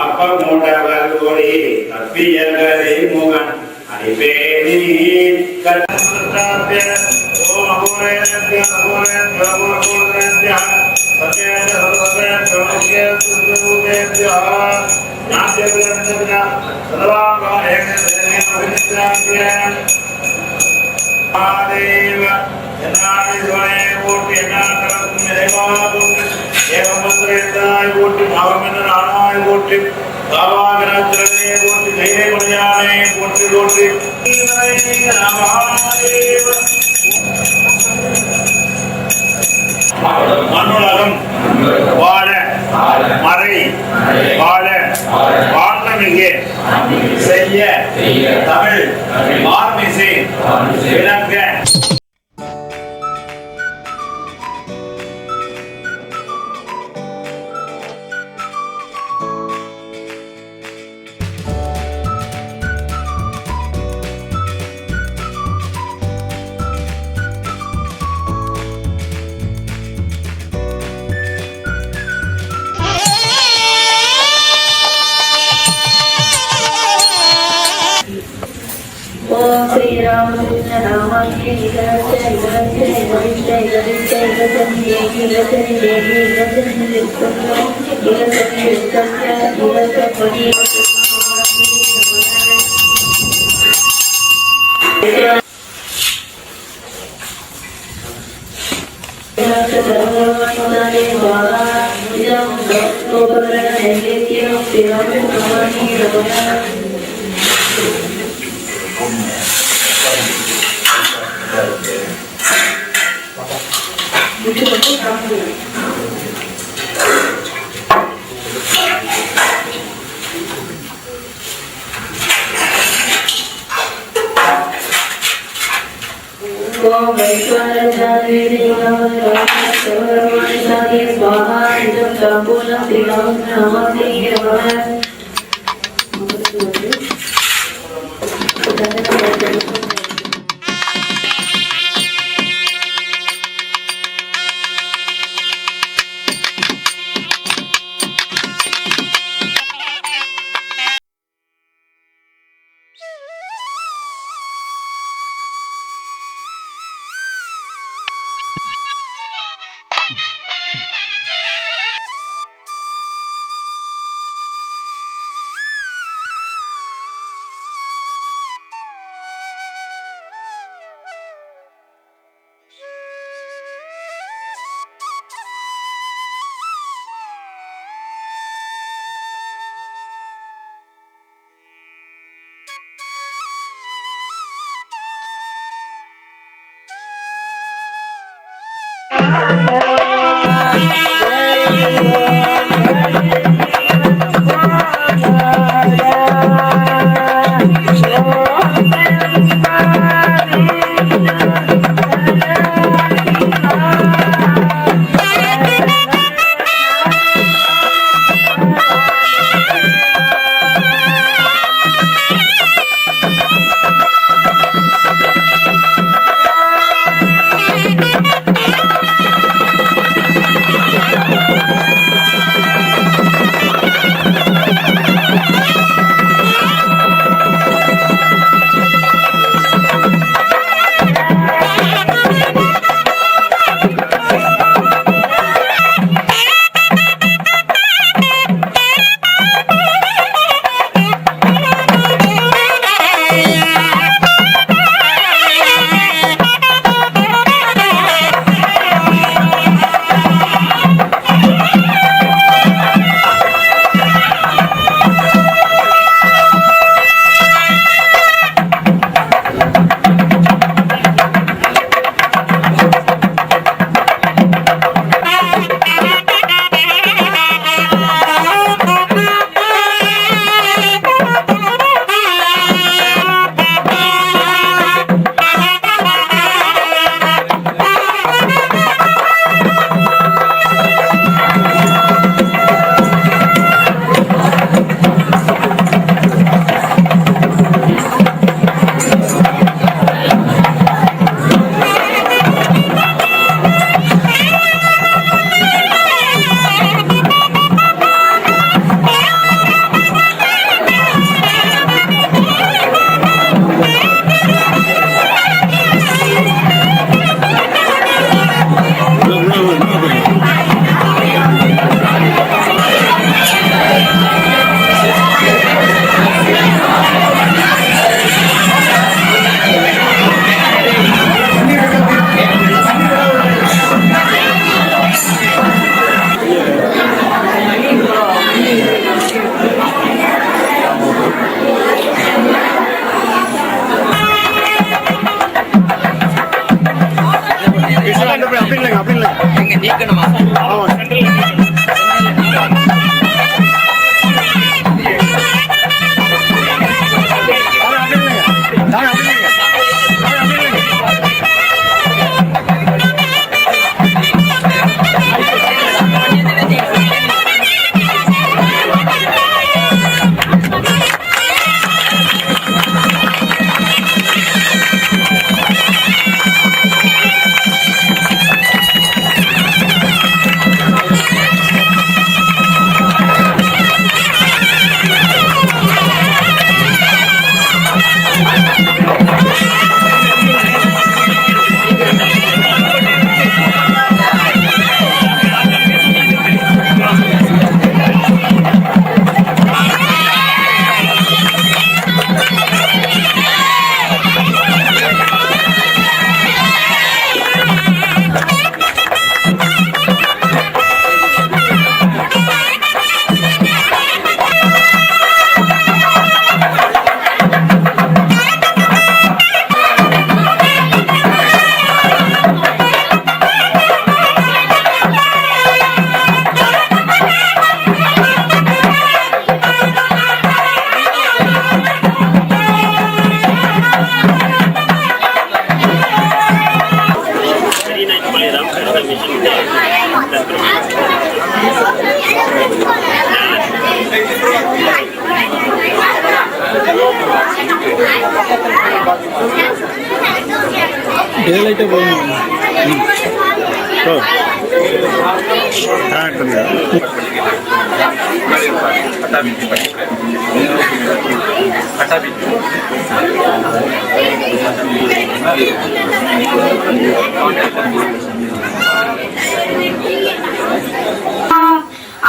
அப்ப மூட்டவர் கோடி தப்பியகரை முகன் அடிப்பேணி மண்ணுலகம் வாழ மறை வாழ வாழ்நமிகு செய்ய தமிழ் மார்மிசை விளங்க Sri Ram Rama Jai Jai Jai Jai Jai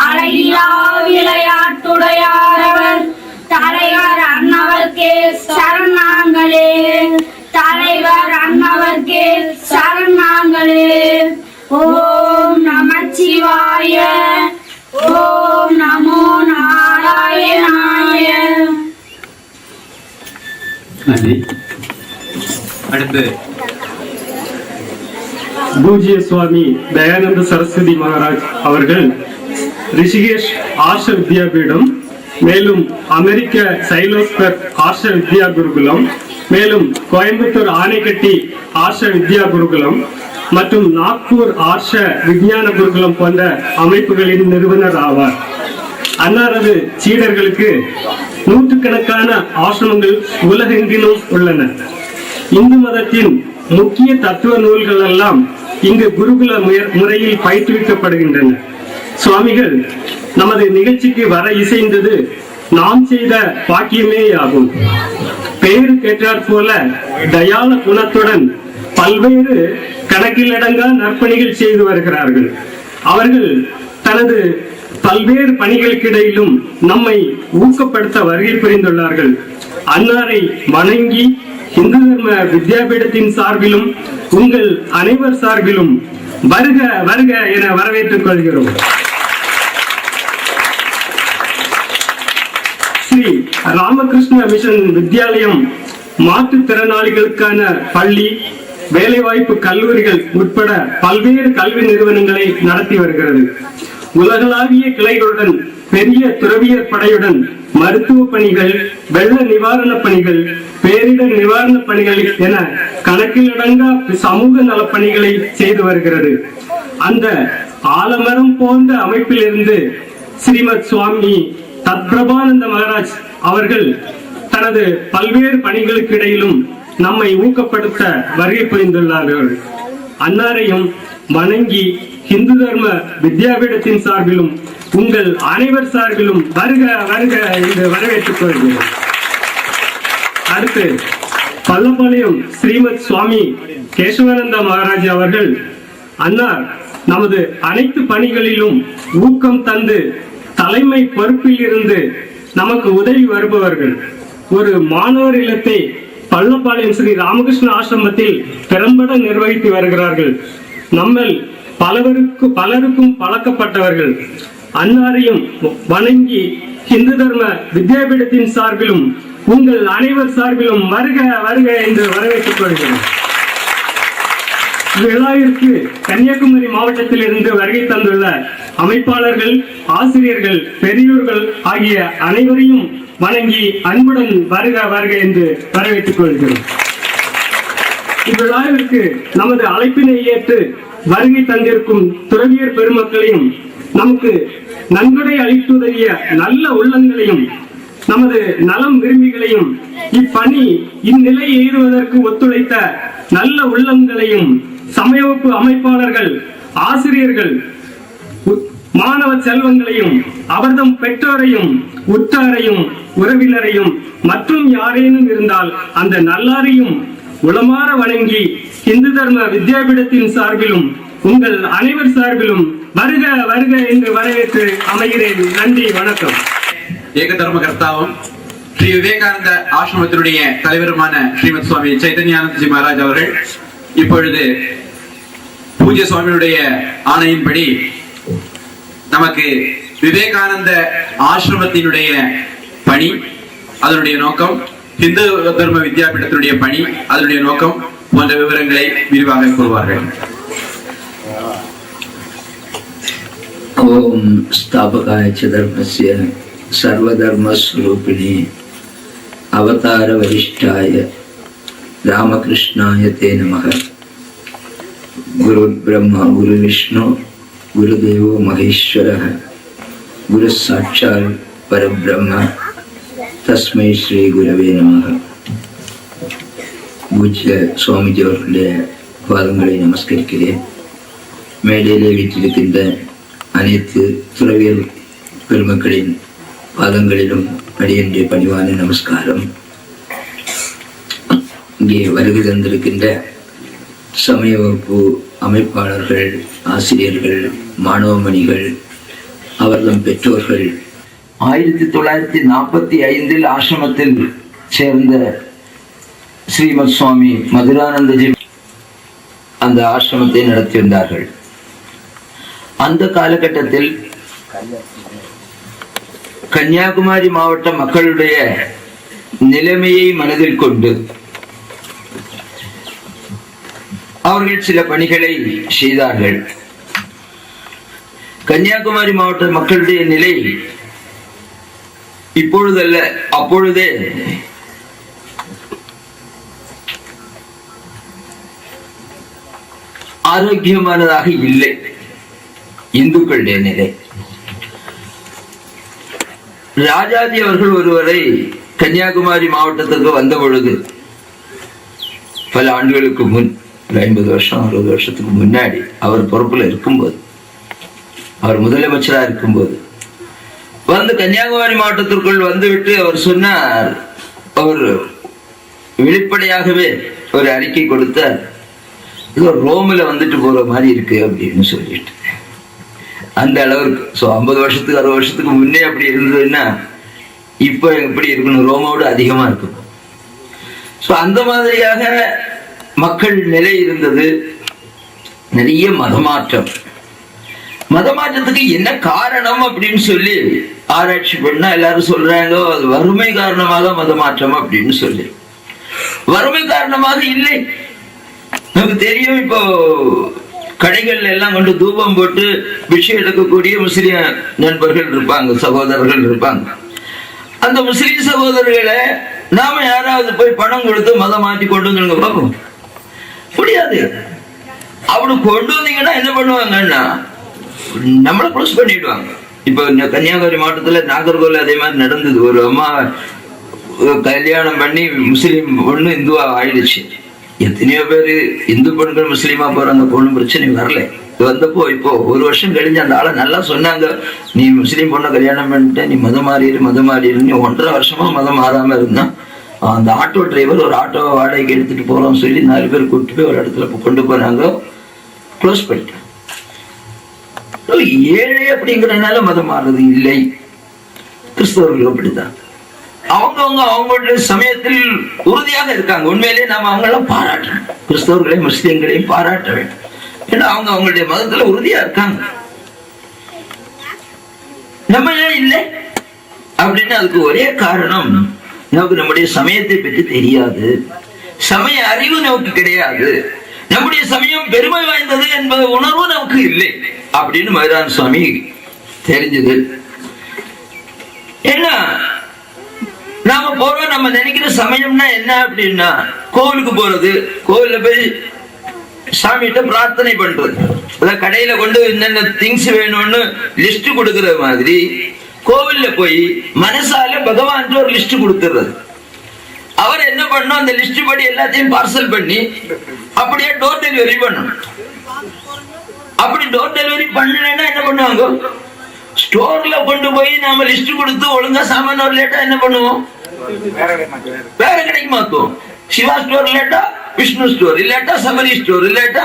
அழகிலா விளையாட்டுடையாரவர் தலைவர் அண்ணவர்க்கே சரணாங்களே, தலைவர் அண்ணவர்க்கே சரணாங்களே. ஓம் நமச்சிவாய, ஓம் நமோ நாராயணாய. நன்றி. அடுத்து பூஜ்ய சுவாமி தயானந்த சரஸ்வதி மகாராஜ் அவர்கள் ரிஷிகேஷ் ஆர்ஷ வித்யாபீடம், மேலும் அமெரிக்க சைலோஸ்பர் ஆர்ஷ வித்யா குருகுலம், மேலும் கோயம்புத்தூர் ஆனைக்கட்டி ஆர்ஷ வித்யா குருகுலம் மற்றும் நாக்பூர் ஆர்ஷ விஞ்ஞான குருகுலம் போன்ற அமைப்புகளின் நிறுவனர் ஆவார். அன்னாரது சீடர்களுக்கு நூற்றுக்கணக்கான ஆசிரமங்கள் உலகெங்கிலும் உள்ளன. இந்து மதத்தின் முக்கிய தத்துவ நூல்கள் எல்லாம் இங்கு குருகுல முறையில் பயிற்றுவிக்கப்படுகின்றன. சுவாமிகள் நமது நிகழ்ச்சிக்கு வர இசைந்தது நாம் செய்த பாக்கியமே ஆகும். பெயரு கேட்டாற் போல தயால குணத்துடன் பல்வேறு கணக்கிலடங்கா நற்பணிகள் செய்து வருகிறார்கள். அவர்கள் தனது பல்வேறு பணிகளுக்கிடையிலும் நம்மை ஊக்கப்படுத்த வருகை புரிந்துள்ளார்கள். அன்னாரை வணங்கி இந்து தர்ம வித்யாபீடத்தின் சார்பிலும் உங்கள் அனைவர் சார்பிலும் வருக வருக என வரவேற்றுக் கொள்கிறோம். ஸ்ரீ ராமகிருஷ்ண மிஷன் வித்யாலயம் மாற்றுத்திறனாளிகளுக்கான பள்ளி, வேலைவாய்ப்பு கல்லூரிகள் உட்பட பல்வேறு கல்வி நிறுவனங்களை நடத்தி வருகிறது. உலகளாவிய கிளைகளுடன் பெரிய துறவியர் படையுடன் மருத்துவ பணிகள், வெள்ள நிவாரண பணிகள், பேரிடர் நிவாரண பணிகள் என கணக்கிலடங்கா சமூக நல பணிகளை செய்து வருகிறது. அந்த ஆலமரம் போன்ற அமைப்பிலிருந்து ஸ்ரீமத் சுவாமி தத்பிரபானந்த மகாராஜ் அவர்கள் தனது பல்வேறு பணிகளுக்கு இடையிலும் நம்மை ஊக்கப்படுத்த வருகை புரிந்துள்ளார்கள். அன்னாரையும் வணங்கி இந்து தர்ம வித்யாபீடத்தின் சார்பிலும் உங்கள் அனைவர் சார்பிலும் வருக வருக என்று வரவேற்றுக் கொள்கிறோம். அடுத்து பள்ளப்பாளையம் ஸ்ரீமத் சுவாமி கேசவானந்த மகாராஜ் அவர்கள் அன்னார் நமது அனைத்து பணிகளிலும் ஊக்கம் தந்து தலைமை பொறுப்பில் இருந்து நமக்கு உதவி வருபவர்கள். ஒரு மாணவர் இல்லத்தை பள்ளப்பாளையம் ஸ்ரீ ராமகிருஷ்ண ஆசிரமத்தில் திறம்பட நிர்வகித்து வருகிறார்கள். நம்மில் பலருக்கும் பழக்கப்பட்டவர்கள். அன்னாரையும் வணங்கி இந்து தர்ம வித்யாபீடத்தின் சார்பிலும் உங்கள் அனைவர் சார்பிலும் வருக வருக என்று வரவேற்றுக் கொள்கிறோம். விழாவிற்கு கன்னியாகுமரி மாவட்டத்தில் இருந்து வருகை தந்துள்ள அமைப்பாளர்கள், ஆசிரியர்கள், பெரியோர்கள் ஆகிய அனைவரையும் வணங்கி அன்புடன் வருக வருக என்று வரவேற்றுக் கொள்கிறோம். இவ்விழாவிற்கு நமது அழைப்பினை ஏற்று வருகை தந்திருக்கும் துறவியர் பெருமக்களையும், நமக்கு நன்கொடை அளித்துதறிய நல்ல உள்ளங்களையும், நமது நலம் விரும்பிகளையும், இப்பணி இந்நிலை எய்துவதற்கு ஒத்துழைத்த நல்ல உள்ளங்களையும், சமயவகுப்பு அமைப்பாளர்கள், ஆசிரியர்கள், மாணவ செல்வங்களையும், அவர்தம் பெற்றோரையும், உற்றாரையும், உறவினரையும் மற்றும் யாரேனும் இருந்தால் அந்த நல்லாரையும் உளமாற வணங்கி இந்து தர்ம வித்யாபீடத்தின் சார்பிலும் உங்கள் அனைவர் சார்பிலும் வருக வருக என்று வரவேற்று அமைகிறேன். நன்றி, வணக்கம். ஏக தர்ம கர்த்தாவும் ஸ்ரீ விவேகானந்த ஆசிரமத்தினுடைய தலைவருமான ஸ்ரீமத் சுவாமி சைதன்யானந்தஜி மகாராஜ் அவர்கள் இப்பொழுது பூஜ்ய சுவாமியுடைய ஆணையின்படி நமக்கு விவேகானந்த ஆசிரமத்தினுடைய பணி, அதனுடைய நோக்கம், இந்து தர்ம வித்யாபீடத்தினுடைய பணி, அதனுடைய நோக்கம் போன்ற விவரங்களை விரிவாக கூறுவார்கள். ஓம் ஸ்தாபகாய ச தர்மஸ்ய சர்வதர்மஸ்வரூபிணி அவதார வரிஷ்டாய ராமகிருஷ்ணாய தே நமः. குரு பிரம்மா குரு விஷ்ணு குருதேவோ மகேஸ்வரः குரு சாட்சாத் பரபிரம்ம தஸ்மை ஸ்ரீ குரவே நமः. பூஜ்ய சுவாமிஜி அவர்களுடைய பாதங்களை நமஸ்கரிக்கிறேன். மேடையிலே வீட்டிருக்கின்ற அனைத்து துறவியல் பெருமக்களின் பாதங்களிலும் அடியனுடைய பணிவான நமஸ்காரம். இங்கே வருகை தந்திருக்கின்ற சமய வகுப்பு அமைப்பாளர்கள், ஆசிரியர்கள், மாணவமணிகள், அவர்தம் பெற்றோர்கள், 1945 ஆசிரமத்தில் சேர்ந்த ஸ்ரீமத் சுவாமி மதுரானந்தஜி அந்த ஆசிரமத்தை நடத்தி வந்தார்கள். அந்த காலகட்டத்தில் கன்னியாகுமரி மாவட்ட மக்களுடைய நிலைமையை மனதில் கொண்டு அவர்கள் சில பணிகளை செய்தார்கள். கன்னியாகுமரி மாவட்ட மக்களுடைய நிலை இப்பொழுதல்ல, அப்பொழுதே ஆரோக்கியமானதாக இல்லை. இந்துக்களுடைய நிலை. ராஜாஜி அவர்கள் ஒருவரை கன்னியாகுமரி மாவட்டத்திற்கு வந்த பொழுது, பல ஆண்டுகளுக்கு முன், 50 வருஷம் 60 வருஷத்துக்கு முன்னாடி அவர் பொறுப்புல இருக்கும்போது, அவர் முதலமைச்சரா இருக்கும்போது வந்து கன்னியாகுமரி மாவட்டத்திற்குள் வந்துவிட்டு அவர் சொன்னார், அவர் வெளிப்படையாகவே ஒரு அறிக்கை கொடுத்தார், ஏதோ ரோமில் வந்துட்டு போற மாதிரி இருக்கு அப்படின்னு சொல்லிட்டு. அந்த அளவுக்கு 50 வருஷத்துக்கு 60 வருஷத்துக்கு முன்னே அப்படி இருந்ததுன்னா இப்ப எப்படி இருக்கணும், ரோமோடு அதிகமா இருக்கும். அந்த மாதிரியாக மக்கள் நிலை இருந்தது. நிறைய மதமாற்றம். மதமாற்றத்துக்கு என்ன காரணம் அப்படின்னு சொல்லி ஆராய்ச்சி பண்ணா எல்லாரும் சொல்றாங்க, அது வறுமை காரணமாக மதமாற்றம் அப்படின்னு சொல்லி. வறுமை காரணமாக இல்லை. நமக்கு தெரியும், இப்போ கடைகள்ல எல்லாம் கொண்டு தூபம் போட்டு பிச்சை எடுக்கக்கூடிய முஸ்லிம் நண்பர்கள் இருப்பாங்க, சகோதரர்கள் இருப்பாங்க. அந்த முஸ்லிம் சகோதரர்களை நாம யாராவது போய் பணம் கொடுத்து மதம் மாற்றி கொண்டு வந்து பார்ப்போம் முடியாது. அப்படி கொண்டு வந்தீங்கன்னா என்ன பண்ணுவாங்கன்னா நம்மளை க்ளோஸ் பண்ணிடுவாங்க. இப்ப கன்னியாகுமரி மாவட்டத்துல நாகர்கோவில் அதே மாதிரி நடந்தது. ஒரு அம்மா கல்யாணம் பண்ணி முஸ்லீம் பொண்ணு இந்துவா ஆயிடுச்சு. எத்தனையோ பேரு இந்து பெண்கள் முஸ்லீமா போறாங்க, பொண்ணு பிரச்சனை வரல. வந்தப்போ இப்போ 1 வருஷம் கழிஞ்சு அந்த ஆளை நல்லா சொன்னாங்க, நீ முஸ்லீம் பொண்ணை கல்யாணம் பண்ணிட்ட, நீ மதம் மாறிடு. நீ 1.5 வருஷமா மதம் மாறாம இருந்தான். அந்த ஆட்டோ டிரைவர் ஒரு ஆட்டோ வாடகைக்கு எடுத்துட்டு போறோம்னு சொல்லி 4 பேர் கூப்பிட்டு போய் ஒரு இடத்துல கொண்டு போனாங்க, க்ளோஸ் பண்ணிட்டாங்க. ஏழை அப்படிங்கிறதுனால மதம் மாறுறது இல்லை. கிறிஸ்தவர்கள் அப்படித்தான். அவங்களுடைய சமயத்தில் உறுதியாக இருக்காங்க. உண்மையிலேயே நாம அவங்களெல்லாம் பாராட்டணும். கிறிஸ்தவர்களையும் முஸ்லிம்களையும் பாராட்ட வேண்டும். ஏன்னா அவங்க அவங்களுடைய மதத்துல உறுதியா இருக்காங்க. நம்ம ஏன் இல்லை அப்படின்னு அதுக்கு ஒரே காரணம், நமக்கு நம்முடைய சமயத்தை பற்றி தெரியாது, சமய அறிவு நமக்கு கிடையாது, நம்முடைய சமயம் பெருமை வாய்ந்தது என்பது உணர்வு நமக்கு இல்லை அப்படின்னு மதுரான சுவாமி தெரிஞ்சது. ஏன்னா நாம போறோம், நம்ம நினைக்கிற சமயம்னா என்ன அப்படின்னா கோவிலுக்கு போறது, கோவில்ல போய் சாமிகிட்ட பிரார்த்தனை பண்றது, கடையில கொண்டு என்னென்ன திங்ஸ் வேணும்னு லிஸ்ட் கொடுக்கற மாதிரி கோவில்ல போய் மனசால பகவான் ஒரு லிஸ்ட் கொடுத்துறது. அவர் என்ன பண்ணணும், அந்த லிஸ்ட் படி எல்லாத்தையும் பார்சல் பண்ணி அப்படியே டோர் டெலிவரி பண்ணணும். அப்படி டோர் டெலிவரி பண்ணலன்னா என்ன பண்ணுவாங்க, ஸ்டோர்ல கொண்டு போய் நாம லிஸ்ட் கொடுத்து ஒழுங்கா சாமான் ஒரு லேட்டா என்ன பண்ணுவோம், வேற கடைக்கு மாத்துவோம். சிவா ஸ்டோர் இல்லாட்டா விஷ்ணு ஸ்டோர், இல்லாட்டா சபரி ஸ்டோர், இல்லாட்டா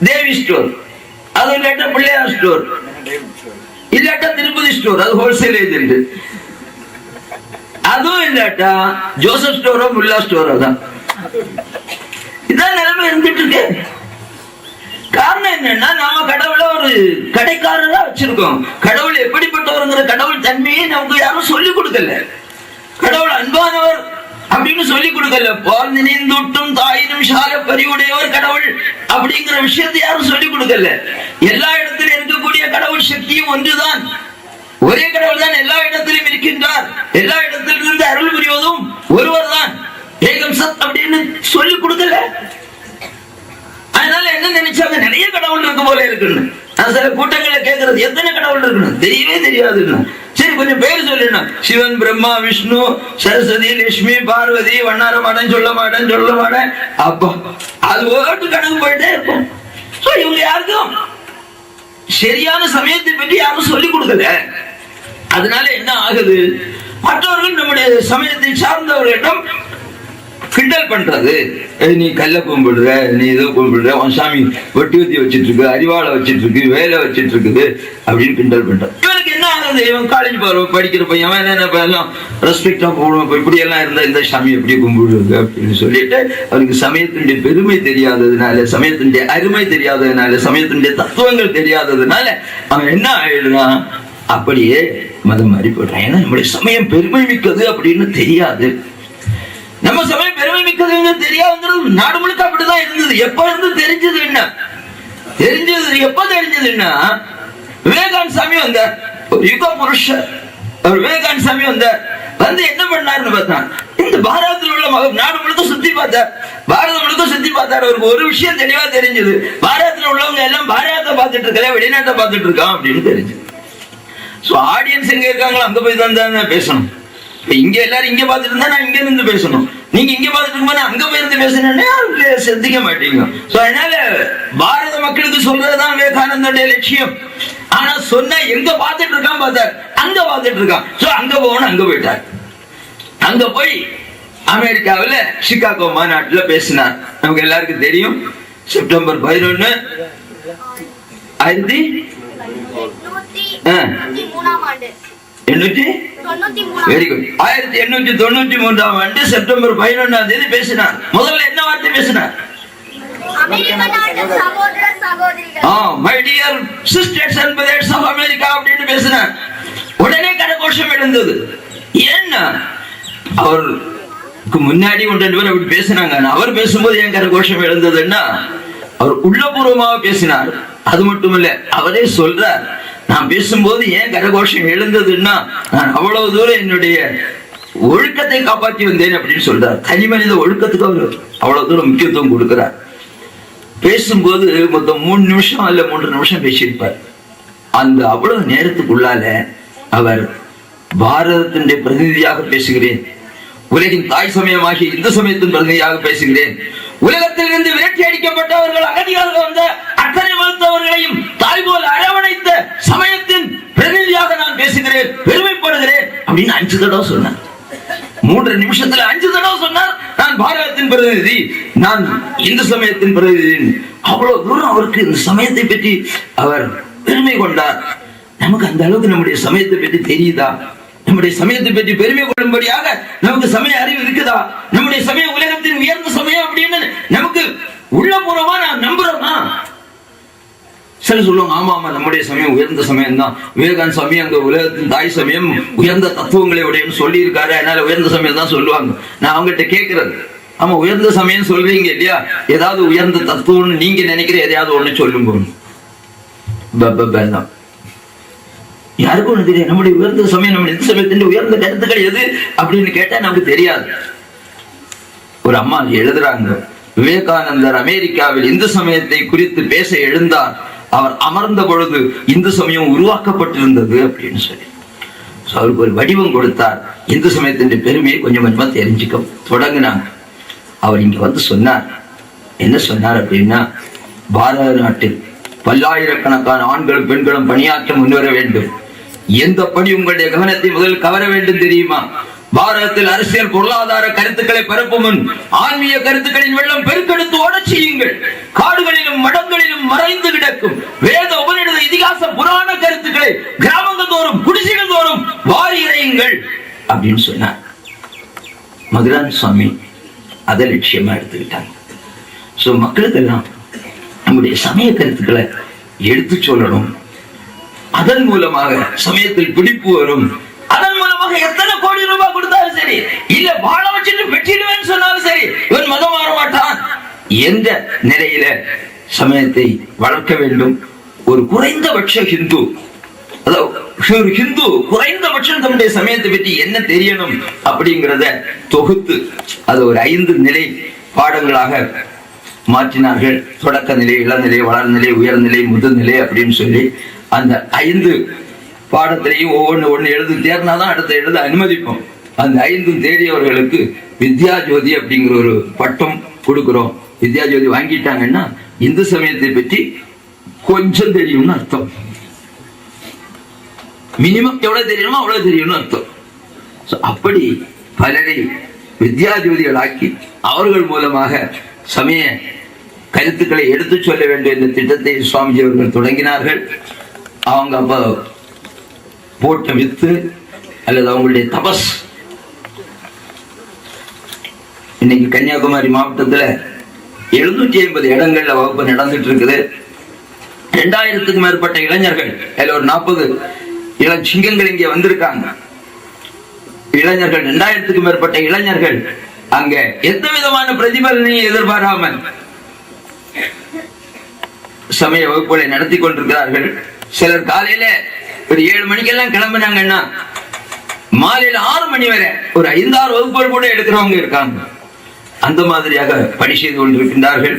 தேவி ஸ்டோர், அது இல்லாட்டா பிள்ளையார் ஸ்டோர், இல்லாட்டா திருப்பதி ஸ்டோர், அது ஹோல்சேல் ஏஜென்ட், அதுவும் இல்லாட்டா ஜோசப் ஸ்டோரோ முல்லா ஸ்டோரோ தான். இதான் நிலைமை இருந்துட்டு இருக்கு. காரணம் என்னன்னா நாம கடவுளை ஒரு கடைக்காரரா வச்சிருக்கோம். கடவுள் எப்படிப்பட்டவருங்கிற கடவுள் தன்மையை நமக்கு யாரும் சொல்லிக் கொடுக்கல. கடவுள் அன்பானவர் அப்படின்னு சொல்லிக் கொடுக்கல. பால் நினைந்தூட்டும் தாயினும் சால பரிவுடையவர் கடவுள் அப்படிங்கிற விஷயத்தை யாரும் சொல்லிக் கொடுக்கல. எல்லா இடத்திலும் இருக்கக்கூடிய கடவுள் சக்தியும் ஒன்றுதான், ஒரே கடவுள் தான் எல்லா இடத்திலும் இருக்கின்றார். எல்லா இடத்திலும் இருந்து அருள் புரிவதும் ஒருவர் தான், ஏகம் சத் அப்படின்னு சொல்லிக் கொடுக்கல. அதனால என்ன நினைச்சாங்க, நிறைய கடவுள் இருக்கு போல இருக்குன்னு. நான் சில கூட்டங்களை கேட்கறது, எத்தனை கடவுள் இருக்குன்னு தெரியவே தெரியாதுன்னு. சரி கொஞ்சம் பேர் சொல்லுன்னா, சிவன், பிரம்மா, விஷ்ணு, சரஸ்வதி, லட்சுமி, பார்வதி, வண்ணார மாட்டேன், சொல்ல மாட்டேன். அப்பா அது ஓட்டு கணக்கு போயிட்டே இருக்கும். இவங்க யாருக்கும் சரியான சமயத்தை பற்றி யாரும் சொல்லிக் கொடுக்கல. அதனால என்ன ஆகுது, மற்றவர்கள் நம்முடைய சமயத்தை சார்ந்தவர்களிடம் கிண்டல் பண்றது. நீ கல்ல கும்பிடுற, நீ ஏதோ கும்பிடுற, உன் சாமி ஒட்டி ஊத்தி வச்சிட்டு இருக்கு, அறிவாளை வச்சிட்டு இருக்கு, வேலை வச்சிட்டு இருக்குது அப்படின்னு கிண்டல் பண்ற. இவனுக்கு என்ன ஆகுது, இவன் காலேஜ் படிக்கிற பையன் எல்லாம் ரெஸ்பெக்டா போடுவோம். இப்படி எல்லாம் இருந்தா இந்த சாமி எப்படி கும்பிடுறது அப்படின்னு சொல்லிட்டு அவனுக்கு சமயத்தினுடைய பெருமை தெரியாததுனால, சமயத்தினுடைய அருமை தெரியாததுனால, சமயத்தினுடைய தத்துவங்கள் தெரியாததுனால அவன் என்ன ஆயிடுறான், அப்படியே மதம் மாறி போடுறான். ஏன்னா நம்முடைய சமயம் பெருமை மிக்கது அப்படின்னு தெரியாது. நம்ம சமயம் பெருமை மிக்கதுன்னு தெரியாதுங்கிறது நாடு முழுக்க அப்படிதான் இருந்தது. எப்ப இருந்து தெரிஞ்சது என்ன, எப்ப தெரிஞ்சதுன்னா, விவேகானந்த சாமி வந்தார், யுக புருஷர். விவேகானந்த சாமி வந்தார், வந்து என்ன பண்ணாருன்னு பார்த்தா, இந்த பாரதத்தில் உள்ள நாடு முழுக்க சுத்தி பார்த்தார். பாரதம் முழுக்க சுத்தி பார்த்தார். அவருக்கு ஒரு விஷயம் தெளிவா தெரிஞ்சது, பாரதத்தில் உள்ளவங்க எல்லாம் பாரதத்தை பார்த்துட்டு இருக்கல, வெளிநாட்டை பார்த்துட்டு இருக்கான் அப்படின்னு தெரிஞ்சது. ஆடியன்ஸ் எங்க இருக்காங்களோ அங்க போய் தான் பேசணும். இங்க எல்லாரும் இங்க பாத்துட்டு இருந்தா நான் இங்க இருந்து பேசணும், நீங்க இங்க பாத்துட்டு இருக்கும்போது அங்க போய் இருந்து பேசணும்னு சிந்திக்க மாட்டீங்க. அதனால பாரத மக்களுக்கு சொல்றதுதான் விவேகானந்தோடைய லட்சியம். ஆனா சொன்ன எங்க பாத்துட்டு இருக்கான் பார்த்தார், அங்க பாத்துட்டு இருக்கான். அங்க போகணும், அங்க போயிட்டார். அங்க போய் அமெரிக்காவில் சிகாகோ மாநாட்டுல பேசினார். நமக்கு எல்லாருக்கும் தெரியும், செப்டம்பர் 11 வெரி குட் 1893 ஆண்டு செப்டம்பர் 11ஆம் தேதி பேசினார். முதல்ல என்ன வார்த்தை பேசினார்? My dear sisters and brothers of America அப்படின்னு பேசினார். உடனே கரகோஷம் எழுந்தது. ஏன்னா அவருக்கு முன்னாடி 1-2 பேர் அப்படி பேசினாங்க. அவர் பேசும்போது ஏன் கரகோஷம் எழுந்ததுன்னா, அவர் உள்ளபூர்வமாக பேசினார். அது மட்டுமில்ல, அவரே சொல்றார், நான் பேசும்போது ஏன் கரகோஷம் எழுந்ததுன்னா, நான் அவ்வளவு தூரம் என்னுடைய ஒழுக்கத்தை காப்பாற்றி வந்தேன் அப்படின்னு சொல்றார். தனி மனித ஒழுக்கத்துக்கு அவர் அவ்வளவு தூரம் முக்கியத்துவம் கொடுக்கிறார். பேசும்போது மொத்தம் 3 நிமிஷம் அல்ல 3 நிமிஷம் பேசியிருப்பார். அந்த அவ்வளவு நேரத்துக்குள்ளால அவர் பாரதத்தினுடைய பிரதிநிதியாக பேசுகிறேன், உலகின் தாய் சமயமாகி இந்து சமயத்தின் பிரதிநிதியாக பேசுகிறேன், உலகத்தில் இருந்து விரட்டி அடிக்கப்பட்டவர்கள், அகதியாக வந்த அத்தனை மறுத்தவர்களையும் தாய் போல் அரவணைத்த சமயத்தின் பிரதிநிதியாக நான் பேசுகிறேன், பெருமைப்படுகிறேன் அப்படின்னு 5 தடவை சொன்னார். 3 நிமிஷத்துல 5 தடவை சொன்னார், நான் பாரதத்தின் பிரதிநிதி, நான் இந்து சமயத்தின் பிரதிநிதி. அவ்வளவு தூரம் அவருக்கு இந்த சமயத்தை பற்றி அவர் பெருமை கொண்டார். நமக்கு அந்த அளவுக்கு நம்முடைய சமயத்தை பற்றி தெரியுதா? நம்முடைய சமயத்தை பற்றி பெருமை கொள்ளும்படியாக நமக்கு சமய அறிவு இருக்குதா? நம்முடைய சமயம் உலகத்தின் உயர்ந்த சமயம் அப்படின்னு நமக்கு உள்ளபூர்வமா நான் நம்புறோமா? சில சொல்லுவாங்க, ஆமா ஆமா நம்முடைய சமயம் உயர்ந்த சமயம் தான், விவேகானந்த சாமி அங்க உலகத்தின் தாய் சமயம் உயர்ந்த தத்துவங்களை உடையன்னு சொல்லி இருக்காரு, அதனால உயர்ந்த சமயம் தான் சொல்லுவாங்க. நான் அவங்ககிட்ட கேட்கறது, ஆமா உயர்ந்த சமயம் சொல்றீங்க இல்லையா, ஏதாவது உயர்ந்த தத்துவம்னு நீங்க நினைக்கிற எதையாவது ஒண்ணு சொல்லுங்க. யாருக்கும் ஒண்ணு தெரியாது. நம்முடைய உயர்ந்த சமயம், நம்முடைய இந்து சமயத்தின் உயர்ந்த கருத்துக்கள் எது அப்படின்னு கேட்டா நமக்கு தெரியாது. ஒரு அம்மா எழுதுறாங்க, விவேகானந்தர் அமெரிக்காவில் இந்து சமயத்தை குறித்து பேச எழுந்தார். அவர் அமர்ந்த பொழுது இந்து சமயம் உருவாக்கப்பட்டிருந்தது அப்படின்னு சொல்லி அவருக்கு ஒரு வடிவம் கொடுத்தார். இந்து சமயத்தின் பெருமையை கொஞ்சம் கொஞ்சமா தெரிஞ்சுக்க தொடங்கினாங்க. அவர் இங்க வந்து சொன்னார், என்ன சொன்னார் அப்படின்னா, பாரத நாட்டில் பல்லாயிரக்கணக்கான ஆண்களும் பெண்களும் பணியாற்ற முன்வர வேண்டும். எந்த பணி உங்களுடைய கவனத்தை முதல் கவர வேண்டும் தெரியுமா? பாரதத்தில் அரசியல் பொருளாதார கருத்துக்களை பரப்பும் முன் ஆன்மீக கருத்துக்களின் வெள்ளம் பெருக்கெடுத்து ஓடச் செய்யுங்கள். காடுகளிலும் மடங்களிலும் மறைந்து கிடக்கும் வேத உபநிடத இதிகாச புராண கருத்துக்களை கிராமங்கள் தோறும் குடிசைகள் தோறும் வாரி இறையுங்கள் அப்படின்னு சொன்னார். மதுரான் சுவாமி அதை லட்சியமா எடுத்துக்கிட்டாங்க. சோ மக்களுக்கெல்லாம் நம்முடைய சமய கருத்துக்களை எடுத்து சொல்லணும். அதன் மூலமாக சமயத்தில் பிடிப்பு வரும். அதன் மூலமாக எத்தனை கோடி ரூபாய் கொடுத்தாலும் சரி, இல்ல வாழ வச்சுட்டு வெற்றிடுவேன்னு சொன்னாலும் சரி, இவன் மதம் மாற மாட்டான் என்ற நிலையில சமயத்தை வளர்க்க வேண்டும். ஒரு குறைந்தபட்ச ஹிந்து, ஒரு ஹிந்து குறைந்தபட்சம் தன்னுடைய சமயத்தை பற்றி என்ன தெரியணும் அப்படிங்கிறத தொகுத்து அது ஒரு 5 நிலை பாடங்களாக மாற்றினார்கள். தொடக்க நிலை, இளநிலை, வளர்நிலை, உயர்நிலை, முதுநிலை அப்படின்னு சொல்லி அந்த 5 பாடத்திலையும் ஒவ்வொன்று எழுது தேர்னாதான் அடுத்த எழுத அனுமதிப்போம். அந்த 5 தேறியவர்களுக்கு வித்யா ஜோதி அப்படிங்கிற ஒரு பட்டம் கொடுக்கிறோம். வித்யா ஜோதி வாங்கிட்டாங்கன்னா இந்து சமயத்தை பற்றி கொஞ்சம் தெரியும்னு அர்த்தம். மினிமம் எவ்வளவு தெரியணுமோ அவ்வளவு தெரியும்னு அர்த்தம். அப்படி பலரை வித்யா ஜோதிகளாக்கி அவர்கள் மூலமாக சமய கருத்துக்களை எடுத்து சொல்ல வேண்டும் என்ற திட்டத்தை சுவாமிஜி அவர்கள் தொடங்கினார்கள். அவங்க அப்ப போட்ட வித்து அல்லது அவங்களுடைய தபஸ் இன்னைக்கு கன்னியாகுமரி மாவட்டத்துல 750 இடங்கள்ல வகுப்பு நடந்துட்டு இருக்குது. 2000க்கும் மேற்பட்ட இளைஞர்கள், அதுல ஒரு 40 இளம் சிங்கங்கள் இங்கே வந்திருக்காங்க. இளைஞர்கள் 2000க்கும் மேற்பட்ட இளைஞர்கள் அங்க எந்த விதமான பிரதிபலனையும் எதிர்பாராமல் சமய வகுப்புகளை நடத்தி கொண்டிருக்கிறார்கள். சிலர் காலையில ஒரு 7 மணிக்கெல்லாம் கிளம்பினாங்கன்னா மாலையில 6 மணி வரை ஒரு 5-6 வகுப்புகள் கூட எடுக்கிறவங்க இருக்காங்க. அந்த மாதிரியாக பணி செய்து கொண்டிருக்கின்றார்கள்.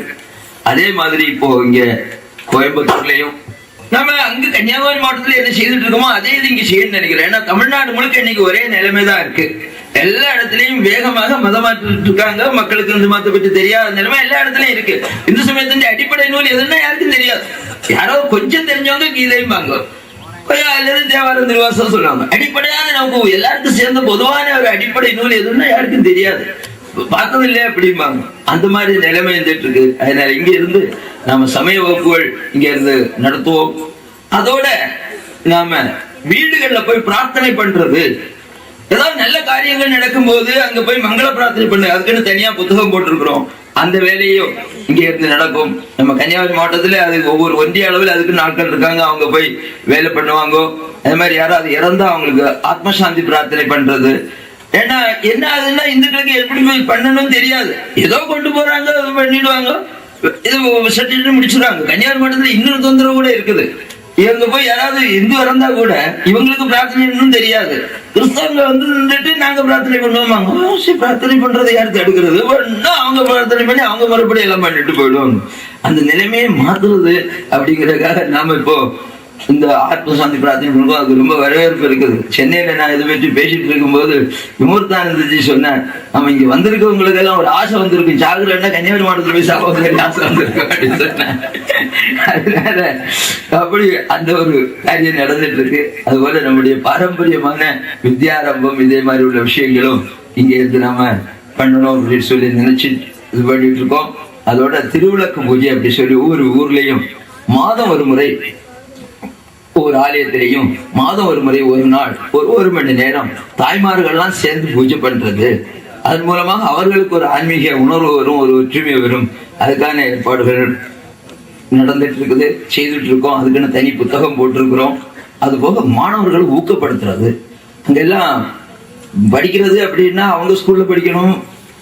அதே மாதிரி இப்போ இங்க கோயம்புத்தூர்லயும் நம்ம அங்க கன்னியாகுமரி மாவட்டத்துல என்ன செய்துட்டு இருக்கோமோ அதே இது இங்க செய்யணும்னு நினைக்கிறேன். ஏன்னா தமிழ்நாடு முழுக்க இன்னைக்கு ஒரே நிலைமைதான் இருக்கு. எல்லா இடத்துலயும் வேகமாக மதம் மாற்றிட்டு இருக்காங்க. மக்களுக்கு இந்த மதத்தை பற்றி தெரியாத நிலைமை எல்லா இடத்துலயும் இருக்கு. இந்து சமயத்தின் அடிப்படை நூல் எதுன்னா யாருக்கும் தெரியாது. யாரோ கொஞ்சம் தெரிஞ்சவங்க கீதையும் வாங்க அல்லது தேவாரம் திருவாசம் சொல்லுவாங்க. அடிப்படையான நமக்கு எல்லாருக்கும் சேர்ந்த பொதுவான ஒரு அடிப்படை நூல் எதுன்னா யாருக்கும் தெரியாது, பார்த்தது இல்லையா அப்படிம்பாங்க. அந்த மாதிரி நிலைமை இருந்துட்டு இருக்கு. அதனால இங்க இருந்து நாம சமய வகுப்புகள் இங்க இருந்து நடத்துவோம். அதோட நாம வீடுகள்ல போய் பிரார்த்தனை பண்றது, ஏதாவது நல்ல காரியங்கள் நடக்கும் போது அங்க போய் மங்கள பிரார்த்தனை பண்ணு, அதுக்குன்னு தனியா புத்தகம் போட்டிருக்கிறோம். அந்த வேலையும் இங்க இருந்து நடக்கும். நம்ம கன்னியாகுமரி மாவட்டத்துல அது ஒவ்வொரு ஒன்றிய அளவில் அதுக்கு நாட்கள் இருக்காங்க. அவங்க போய் வேலை பண்ணுவாங்க. அது மாதிரி யாராவது இறந்தா அவங்களுக்கு ஆத்மசாந்தி பிரார்த்தனை பண்றது. ஏன்னா என்ன ஆகுதுன்னா இந்துக்களுக்கு எப்படி போய் பண்ணணும் தெரியாது. ஏதோ கொண்டு போறாங்க, பண்ணிடுவாங்க, இது சர்டிபிகேட் முடிச்சுடுறாங்க. கன்னியாகுமரி மாவட்டத்துல இன்னொரு தொந்தரவு கூட இருக்குது. இவங்க போய் யாராவது இந்து இறந்தா கூட இவங்களுக்கு பிரார்த்தனை தெரியாது. கிறிஸ்தவங்க வந்து நின்றுட்டு நாங்க பிரார்த்தனை பண்ணுவோமாங்க. பிரார்த்தனை பண்றதை யாரு தடுக்கிறது? அவங்க பிரார்த்தனை பண்ணி அவங்க மறுபடியும் எல்லாம் பண்ணிட்டு போயிடுவாங்க. அந்த நிலைமையை மாத்துறது அப்படிங்கறதுக்காக நாம இப்போ இந்த ஆத்மசாந்தி பிரார்த்தனை பண்ணுவோம். அது ரொம்ப வரவேற்பு இருக்குது. சென்னையில நான் இதை பற்றி பேசிட்டு இருக்கும்போது விமூர்த்தானந்தஜி சொன்னார், நம்ம இங்க வந்திருக்கவங்களுக்கு எல்லாம் ஒரு ஆசை வந்திருக்கு, சாகுறேன்னா கன்னியாகுமரி மாவட்டத்தில் போய் சாப்பிட ஆசை வந்திருக்கு அப்படின்னு சொன்னேன். அதனால அப்படி அந்த ஒரு காரியம் நடந்துட்டு இருக்கு. அதுபோல நம்முடைய பாரம்பரியமான வித்யாரம்பம் இதே மாதிரி உள்ள விஷயங்களும் இங்க இருந்து நாம பண்ணணும் அப்படின்னு சொல்லி நினைச்சு இது பண்ணிட்டு இருக்கோம். அதோட திருவிளக்கு பூஜை அப்படி சொல்லி ஒவ்வொரு ஊர்லயும் மாதம் ஒரு முறை ஒரு ஆலயத்திலையும் மாதம் ஒரு முறை ஒரு நாள் ஒரு மணி நேரம் தாய்மார்கள்லாம் சேர்ந்து பூஜை பண்றது. அதன் மூலமாக அவர்களுக்கு ஒரு ஆன்மீக உணர்வு வரும், ஒரு ஒற்றுமை வரும். அதுக்கான ஏற்பாடுகள் நடந்துட்டு இருக்குது, செய்துட்டு இருக்கோம். அதுக்குன்னு தனி புத்தகம் போட்டிருக்கிறோம். அது போக மாணவர்களை ஊக்கப்படுத்துறது. அங்கெல்லாம் படிக்கிறது அப்படின்னா அவங்க ஸ்கூல்ல படிக்கணும்,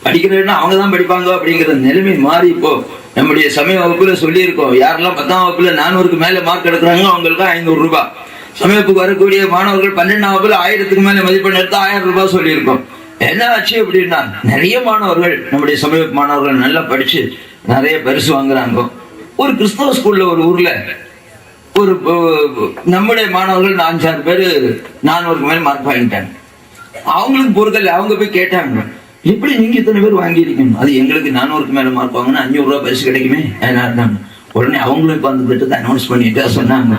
படிக்கிறதுன்னா அவங்க தான் படிப்பாங்க அப்படிங்கிற நிலைமை மாறி இப்போ நம்முடைய சமய வகுப்புல சொல்லி இருக்கோம். யாரெல்லாம் 10ஆம் வகுப்புல 400க்கு மேல மார்க் எடுக்கிறாங்க அவங்களுக்கு 500 ரூபாய். சமய வகுப்புக்கு வரக்கூடிய மாணவர்கள் 12ஆம் வகுப்புல 1000க்கு மேல மதிப்பெண் எடுத்தா 1000 ரூபாய் சொல்லியிருக்கோம். என்ன ஆச்சு அப்படின்னா நிறைய மாணவர்கள் நம்முடைய சமய மாணவர்கள் நல்லா படிச்சு நிறைய பரிசு வாங்குறாங்க. ஒரு கிறிஸ்தவ ஸ்கூல்ல ஒரு ஊர்ல ஒரு நம்முடைய மாணவர்கள் 4-6 பேரு 400க்கு மேல மார்க் வாங்கிட்டாங்க. அவங்களுக்கு பொறுக்கல. அவங்க போய் கேட்டாங்க, எப்படி நீங்க இத்தனை பேர் வாங்கியிருக்கீங்க? அது எங்களுக்கு 400க்கு மேல மார்க் வாங்கினா 500 ரூபாய் பரிசு கிடைக்குமே. உடனே அவங்களும் இப்ப அந்த திட்டத்தை அனௌன்ஸ் பண்ணிட்டு சொன்னாங்க.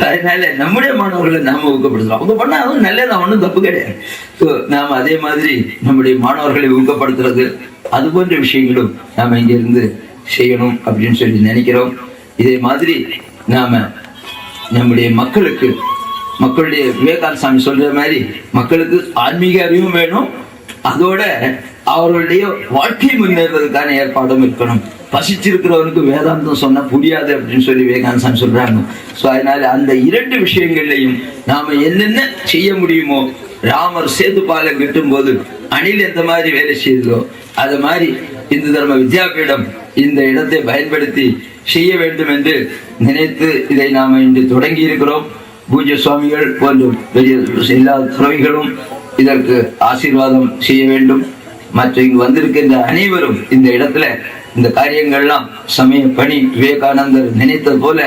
அதனால நம்முடைய மாணவர்களை நாம ஊக்கப்படுத்துறோம். அவங்க பண்ணா அதுவும் நல்லதான், ஒன்றும் தப்பு கிடையாது. நாம அதே மாதிரி நம்முடைய மாணவர்களை ஊக்கப்படுத்துறது, அது போன்ற விஷயங்களும் நாம இங்க இருந்து செய்யணும் அப்படின்னு சொல்லி நினைக்கிறோம். இதே மாதிரி நாம நம்முடைய மக்களுக்கு, மக்களுடைய விவேகானந்த சாமி சொல்ற மாதிரி மக்களுக்கு ஆன்மீக அறிவும் வேணும், அதோட அவர்களுடைய வாழ்க்கை முன்னேறதுக்கான ஏற்பாடும் இருக்கணும். பசிச்சிருக்கிறவனுக்கு வேதாந்தம் சொன்னா புரியாது அப்படின்னு சொல்லி விவேகானந்த சாமி சொல்றாங்க. சோ அதனால அந்த 2 விஷயங்கள்லையும் நாம என்னென்ன செய்ய முடியுமோ, ராமர் சேது பாலம் கட்டும் போது அணில் எந்த மாதிரி வேலை செய்ததோ அது மாதிரி இந்து தர்ம வித்யாபீடம் இந்த இடத்தை பயன்படுத்தி செய்ய வேண்டும் என்று நினைத்து இதை நாம இன்று தொடங்கி இருக்கிறோம். பூஜ்ய சுவாமிகள் போன்ற பெரிய எல்லா துறவிகளும் இதற்கு ஆசீர்வாதம் செய்ய வேண்டும். மற்ற இங்கு வந்திருக்கின்ற அனைவரும் இந்த இடத்துல இந்த காரியங்கள்லாம் சமய பணி விவேகானந்தர் நினைத்தது போல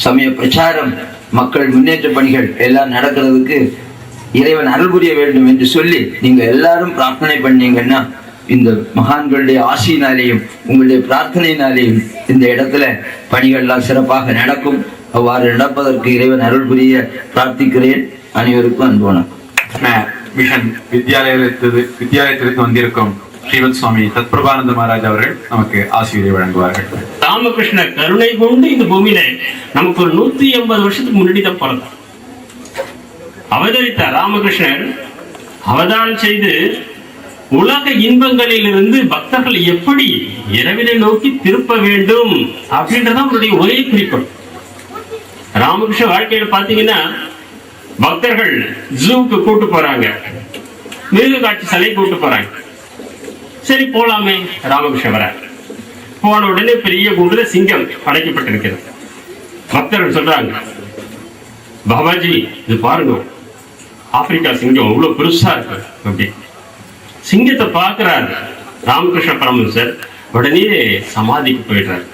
சமய பிரச்சாரம், மக்கள் முன்னேற்ற பணிகள் எல்லாம் நடக்கிறதுக்கு இறைவன் அருள் புரிய வேண்டும் என்று சொல்லி நீங்க எல்லாரும் பிரார்த்தனை பண்ணீங்கன்னா இந்த மகான்களுடைய ஆசியினாலேயும் உங்களுடைய பிரார்த்தனையினாலேயும் இந்த இடத்துல பணிகள்லாம் சிறப்பாக நடக்கும். அவ்வாறு நடப்பதற்கு இறைவன் அருள் புரிய பிரார்த்திக்கிறேன். அனைவருக்கும் அன்பு வணக்கம். மிஷன் வித்யாலயத்திலிருந்து வந்திருக்கும் ஸ்ரீமத் சுவாமி தத்பிரபானந்த மகாராஜ் அவர்கள் நமக்கு ஆசிரியரை வழங்குவார்கள். ராமகிருஷ்ண கருணை கொண்டு இந்த பூமியில நமக்கு ஒரு 180 வருஷத்துக்கு முன்னாடி தான் பிறந்தார். அவதரித்தார் ராமகிருஷ்ணர். அவதாரம் செய்து உலக இன்பங்களில் இருந்து பக்தர்கள் எப்படி இறைவனை நோக்கி திருப்ப வேண்டும் அப்படின்றத அவருடைய ஒரே குறிக்கோள். ராமகிருஷ்ண வாழ்க்கையில பாத்தீங்கன்னா பக்தர்கள் ஜூக்கு கூட்டு போறாங்க, மிருக காட்சி சாலை கூட்டு போறாங்க. சரி போலாமே, ராமகிருஷ்ண வர போன உடனே பெரிய கூண்டுல சிங்கம் அடைக்கப்பட்டிருக்கிறது. பக்தர்கள் சொல்றாங்க, பாபாஜி இது பாருங்க, ஆப்பிரிக்கா சிங்கம் இவ்வளவு பெருசா இருக்கு. அப்படி சிங்கத்தை பார்க்கிறார் ராமகிருஷ்ண பரமஹம்சர். உடனே சமாதிக்கு போயிடுறாரு.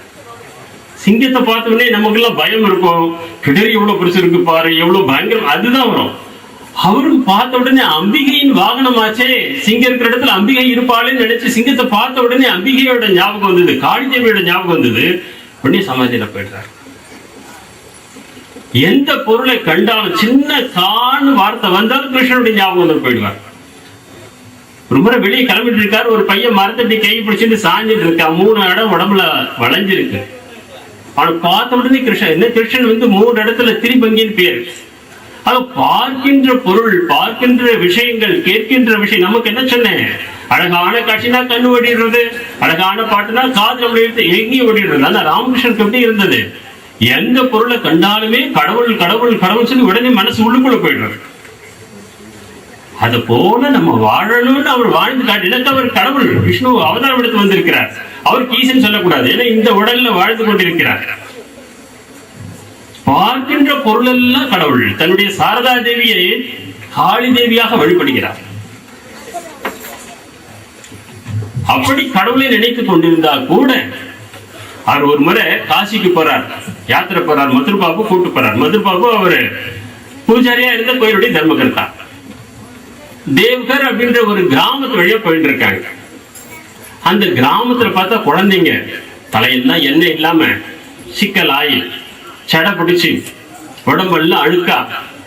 சிங்கத்தை பார்த்த உடனே நமக்கு எல்லாம் பயம் இருக்கும், கிடரி எவ்வளவு பெருசு இருக்கு பாரு, எவ்வளவு பயங்கரம், அதுதான் வரும். அவருக்கு பார்த்த உடனே அம்பிகையின் வாகனமாச்சே, சிங்கம் இருக்கிற இடத்துல அம்பிகை இருப்பாளேன்னு நினைச்சு சிங்கத்தை பார்த்த உடனே அம்பிகையோட ஞாபகம் வந்தது, காளி தேவியோட ஞாபகம் வந்தது. உடனே சமாதியில போயிடுறாரு. எந்த பொருளை கண்டாலும் சின்ன கான்னு வார்த்தை வந்தாலும் கிருஷ்ணனுடைய ஞாபகம் வந்து போயிடுவார். ஒரு முறை வெளியே கிளம்பிட்டு இருக்காரு, ஒரு பையன் மரத்தட்டி கை பிடிச்சிட்டு சாஞ்சிட்டு இருக்கா, 3 இடம் உடம்புல வளைஞ்சிருக்கு. அவனை பார்த்த உடனே கிருஷ்ணன் வந்து 3 இடத்துல திரிபங்கின்னு பேரு. அது பார்க்கின்ற பொருள், பார்க்கின்ற விஷயங்கள், கேட்கின்ற விஷயம். நமக்கு என்ன சொன்னேன், அழகான காட்சினா கண்ணு ஓடிடுறது, அழகான பாட்டுனா காது ஓடிடுறது, எங்கேயும் ஓடிடுறது. ஆனா ராமகிருஷ்ணனுக்கு எப்படி இருந்தது, எந்த பொருளை கண்டாலுமே கடவுள் கடவுள் கடவுள் சொல்லி உடனே மனசு உள்ளுக்குள்ள போயிடுறது. அது போல நம்ம வாழணும்னு அவர் வாழ்ந்து காட்டினது. அவர் கடவுள் விஷ்ணு அவதாரம் எடுத்து வந்திருக்கிறார். அவருக்கு ஈசன் சொல்லக்கூடாது, ஏன்னா இந்த உடல்ல வாழ்ந்து கொண்டிருக்கிறார். பார்க்கின்ற பொருள் எல்லாம் கடவுள். தன்னுடைய சாரதா தேவியை காளி தேவியாக வழிபடுகிறார். அப்படி கடவுளை நினைத்துக் கொண்டிருந்தா கூட அவர் ஒரு முறை காசிக்கு போறார், யாத்திரை போறார், மதுர்பாபு கூட்டு போறார். மதுர்பாபு அவரு பூஜாரியா இருந்த கோயிலுடைய தர்மகர்த்தா. தேவ்கர் அப்படின்ற ஒரு கிராமத்து வழியா போயிட்டு இருக்காங்க. அந்த கிராமத்துல பார்த்தா குழந்தைங்க தலையெல்லாம் எண்ணெய் இல்லாம சிக்கல் ஆயில் சடை பிடிச்சு உடம்பெல்லாம் அழுக்கா,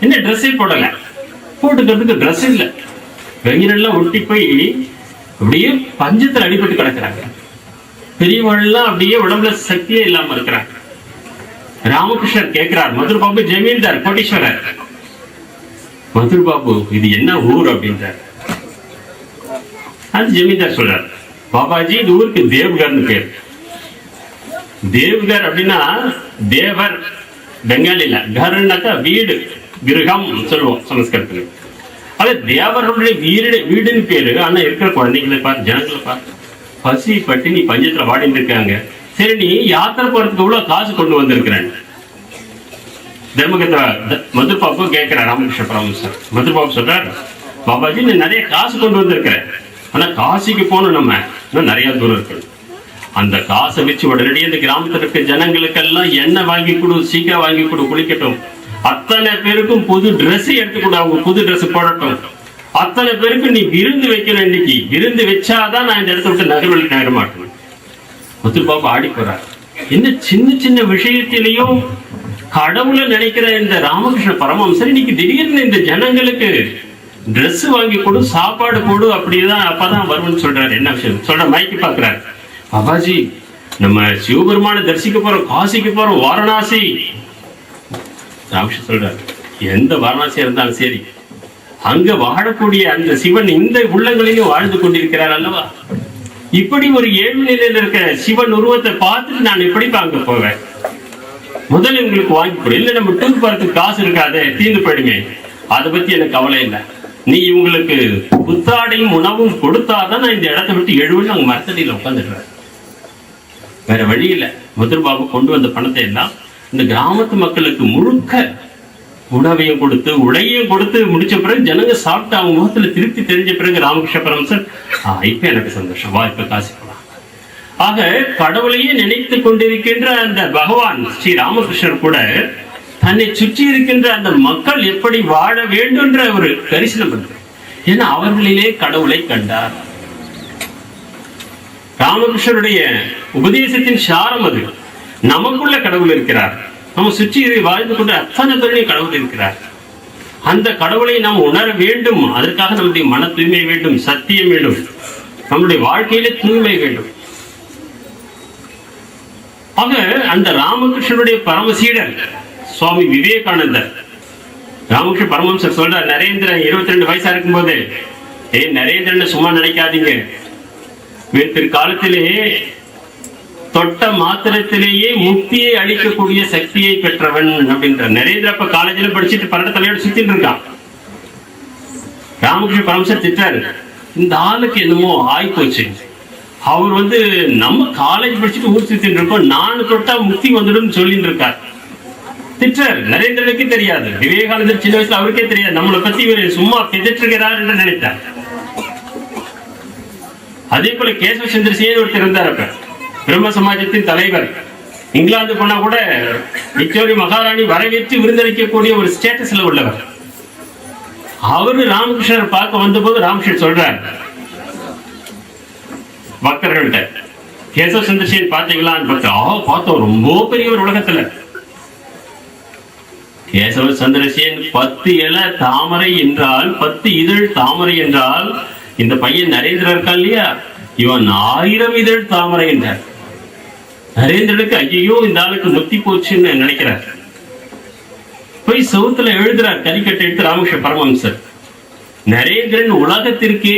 என்ன ட்ரெஸ்ஸே போடல, போட்டுக்கிறதுக்கு ட்ரெஸ் இல்ல, வெயிலெல்லாம் ஒட்டி போய் அப்படியே பஞ்சத்துல அடிபட்டு கிடக்குறாங்க. பெரியவர்கள்லாம் அப்படியே உடம்புல சக்தியே இல்லாம இருக்கிறாங்க. ராமகிருஷ்ணர் கேட்கிறார், மதுர்பாபு ஜமீன்தார் கோடீஸ்வரர், மதுர்பாபு இது என்ன ஊர் அப்படின்றார். அது ஜமீன்தார் சொல்றார், பாபாஜி இந்த ஊருக்கு தேவ்கர்னு பேர். தேவ்கர் அப்படின்னா தேவர் பெங்காலில, கர்னாக்கா வீடு, கிரகம் சொல்லுவோம் சமஸ்கிருதத்துல. அது தேவர்களுடைய வீடுன்னு பேரு. ஆனா இருக்கிற குழந்தைங்களை பாரு, ஜனங்களை பாரு, பசி பட்டினி பஞ்சத்துல வாடிட்டு இருக்காங்க. சரி நீ யாத்திரை போறதுக்கு எவ்வளவு காசு கொண்டு வந்திருக்கிறேன். தர்மகர்த்தா மதுர்பாபு கேட்கிறார் ராமகிருஷ்ண பரமஹம்சர். மதுர்பாபு சொல்றார், பாபாஜி நீ நிறைய காசு கொண்டு வந்திருக்கிற, ஆனா காசிக்கு போகணும், நம்ம இன்னும் நிறைய தூரம் இருக்கு. அந்த காசை வச்சு உடனடியே இந்த கிராமத்தில் இருக்க ஜனங்களுக்கெல்லாம் எண்ணெய் வாங்கி கொடு, சீக்கிரம் வாங்கி கொடு, குளிக்கட்டும். அத்தனை பேருக்கும் புது ட்ரெஸ் எடுத்து கொடு, அவங்க புது ட்ரெஸ் போடட்டும். அத்தனை பேருக்கு நீ விருந்து வைக்கணும், இன்னைக்கு விருந்து வச்சாதான் நான் இந்த இடத்த விட்டு நகர மாட்டேன். மதுர்பாபு ஆடி போறார். என்ன சின்ன சின்ன விஷயத்திலையும் கடவுளை நினைக்கிற இந்த ராமகிருஷ்ண பரமஹம்சர் இன்னைக்கு திடீர்னு இந்த ஜனங்களுக்கு ட்ரெஸ் வாங்கி கொடு, சாப்பாடு கொடு, அப்படிதான் அப்பதான் வரும்னு சொல்றாரு. என்ன விஷயம் சொல்ற மைக்கு பாக்குறாரு. பாபாஜி நம்ம சிவபெருமான தரிசிக்க போறோம், காசிக்கு போறோம், வாரணாசி. ராமகிருஷ்ணர் சொல்றாரு, எந்த வாரணாசியா இருந்தாலும் சரி, அங்க வாழக்கூடிய அந்த சிவன் இந்த உள்ளங்களிலும் வாழ்ந்து கொண்டிருக்கிறார் அல்லவா. இப்படி ஒரு ஏழு நிலையில இருக்கிற சிவன் உருவத்தை பார்த்துட்டு நான் எப்படி அங்க போவேன். முதல்ல உங்களுக்கு வாங்கி கொடு, இல்ல நம்ம டூர் போறதுக்கு காசு இருக்காது, தீர்ந்து போயிடுமே, அதை பத்தி எனக்கு கவலை இல்லை. நீ இவங்களுக்கு புத்தாடையும் உணவும் கொடுத்தாதான் நான் இந்த இடத்தை விட்டு எழுவுன்னு அங்க மரத்தடியில உட்காந்துடுறேன். வேற வழி இல்லை. மதுர்பாபு கொண்டு வந்த பணத்தை எல்லாம் இந்த கிராமத்து மக்களுக்கு முழுக்க உணவையும் கொடுத்து உடையும் கொடுத்து முடிச்ச பிறகு ஜனங்க சாப்பிட்டு அவங்க முகத்துல திருப்தி தெரிஞ்ச பிறகு ராமகிருஷ்ண பரமஹம்சர், இப்ப எனக்கு சந்தோஷம், வா இப்ப காசு போலாம். ஆக கடவுளையே நினைத்துக் கொண்டிருக்கின்ற அந்த பகவான் ஸ்ரீ ராமகிருஷ்ணர் கூட தன்னை சுற்றி இருக்கின்ற அந்த மக்கள் எப்படி வாழ வேண்டும் என்ற ஒரு தரிசனம் பண்றார். ஏன்னா அவர்களிலே கடவுளை கண்டார். ராமகிருஷ்ணருடைய உபதேசத்தின் சாரம் அது. நமக்குள்ள கடவுள் இருக்கிறார். நம்ம சுற்றி வாழ்ந்து கொண்டு அத்தனை பேரையும் கடவுள் இருக்கிறார். அந்த கடவுளை நாம் உணர வேண்டும். அதற்காக நம்முடைய மன தூய்மை வேண்டும், சத்தியம் வேண்டும், நம்முடைய வாழ்க்கையிலே தூய்மை வேண்டும். ஆக அந்த ராமகிருஷ்ணனுடைய பரமசீடர் சுவாமி விவேகானந்தர், ராமகிருஷ்ண பரமஹம்சர் சொல்றார், நரேந்திரன் 22 வயசா இருக்கும் போது, நரேந்திரன் சும்மா நினைக்காதீங்க, பிற்காலத்திலே தொட்ட மாத்திரத்திலேயே முக்தியை அளிக்கக்கூடிய சக்தியை பெற்றவன் அப்படின்ற. நரேந்திர அப்ப காலேஜில் படிச்சுட்டு பரட தலையோடு சுத்திட்டு இருக்கான். ராமகிருஷ்ண பரமஹம்சர் திட்டாரு, இந்த ஆளுக்கு என்னமோ ஆய்போச்சு, அவர் நம்ம காலேஜ் படிச்சுட்டு ஊர் சுத்திட்டு இருக்கோம், நான் தொட்டா முக்தி வந்துடும் சொல்லிட்டு இருக்கார். திட்டார். நரேந்திரனுக்கு தெரியாது, விவேகானந்தர் சின்ன வயசுல அவருக்கே தெரியாது, நம்மளை பத்தி இவர் சும்மா பிதற்றுகிறார் என்று நினைத்தார். அதே போல கேசவ சந்திரசேகர் ஒருத்தர் இருந்தார். அப்ப பிரம்ம சமாஜத்தின் தலைவர். இங்கிலாந்து போனா கூட விக்டோரி மகாராணி வரவேற்று விருந்தளிக்கக்கூடிய ஒரு ஸ்டேட்டஸ்ல உள்ளவர். அவரு ராமகிருஷ்ணர் பார்க்க வந்த போது ராமகிருஷ்ணர் சொல்றார் பக்தர்கள்ட்ட, கேசவ சந்திரசேகர் பார்த்தீங்களான்னு பார்த்தோம், ரொம்ப பெரியவர் உலகத்துல. கேசவ சந்திரசேகர் 10 இலை தாமரை என்றால், 10 இதழ் தாமரை என்றால், இந்த பையன் நரேந்திரன் இருக்கா இல்லையா, இவன் 1000 இதழ் தாமரை என்றார். நரேந்திரனுக்கு ஐயோ இந்த ஆளுக்கு முத்தி போச்சுன்னு நினைக்கிறார். போய் சவுத்துல எழுதுறார், கரிக்கட்டை எடுத்து ராமகிருஷ்ண பரமஹம்சர், நரேந்திரன் உலகத்திற்கே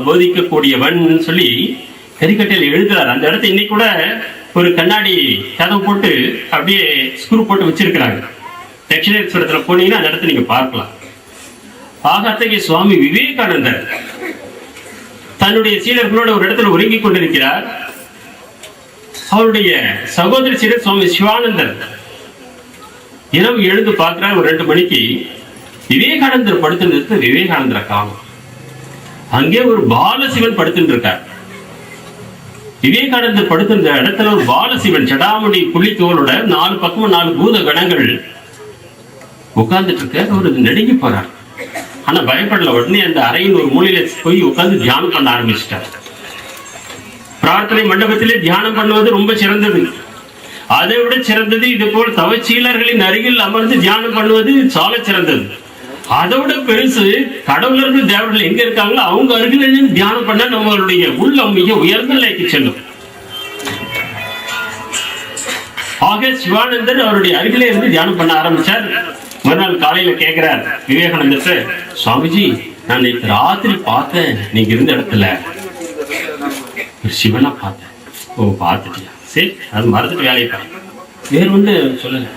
போதிக்கக்கூடியவன் சொல்லி கரிக்கட்டையில் எழுதுறார். அந்த இடத்த இன்னைக்கு கூட ஒரு கண்ணாடி கதவு போட்டு அப்படியே ஸ்க்ரூ போட்டு வச்சிருக்கிறாங்க. தட்சிணேஸ்வரத்துல போனீங்கன்னா அந்த இடத்த நீங்க பார்க்கலாம். ஆக அத்தகைய சுவாமி விவேகானந்தர் தன்னுடைய சீடர்களோட ஒரு இடத்துல ஒருங்கிக் கொண்டிருக்கிறார். அவருடைய சகோதரி சீடர் சுவாமி சிவானந்தர் இரவு எழுந்து பார்க்கிறார். ஒரு 2 மணிக்கு விவேகானந்தர் படுத்துட்டு விவேகானந்தரை காணும். அங்கே ஒரு பாலசிவன் படுத்துட்டு இருக்கார். விவேகானந்தர் படுத்திருந்த இடத்துல ஒரு பாலசிவன் ஜடாமுடி புள்ளித்தோலோட 4 பக்கமும் 4 பூத கணங்கள் உட்கார்ந்துட்டு இருக்க. அவரு நடுங்கி போறார். ஆனா பயப்படல. உடனே அந்த அறையின் ஒரு மூலையில போய் உட்கார்ந்து தியானம் பண்ண ஆரம்பிச்சிட்டார். பிரார்த்தனை மண்டபத்திலே தியானம் பண்ணுவது ரொம்ப சிறந்தது. அதை விட சிறந்தது இது போல் தவச்சீலர்களின் அருகில் அமர்ந்து தியானம் பண்ணுவது சால சிறந்தது. அதை விட பெருசு கடவுளர்கள் தேவர்கள் எங்க இருக்காங்களோ அவங்க அருகில் தியானம் பண்ண நம்மளுடைய உள்ளம் மிக உயர்ந்த நிலைக்கு செல்லும். ஆக சிவானந்தர் அவருடைய அருகிலே இருந்து தியானம் பண்ண ஆரம்பிச்சார். மறுநாள் காலையில கேட்கிறார் விவேகானந்தர், சுவாமிஜி நான் நேற்று ராத்திரி பார்த்தேன், நீங்க இருந்த இடத்துல சிவனா பார்த்தேன். ஓ பார்த்துட்டியா, சரி அது மறந்துட்டு வேலையை பாரு, வேறு ஒன்று சொல்லுங்க.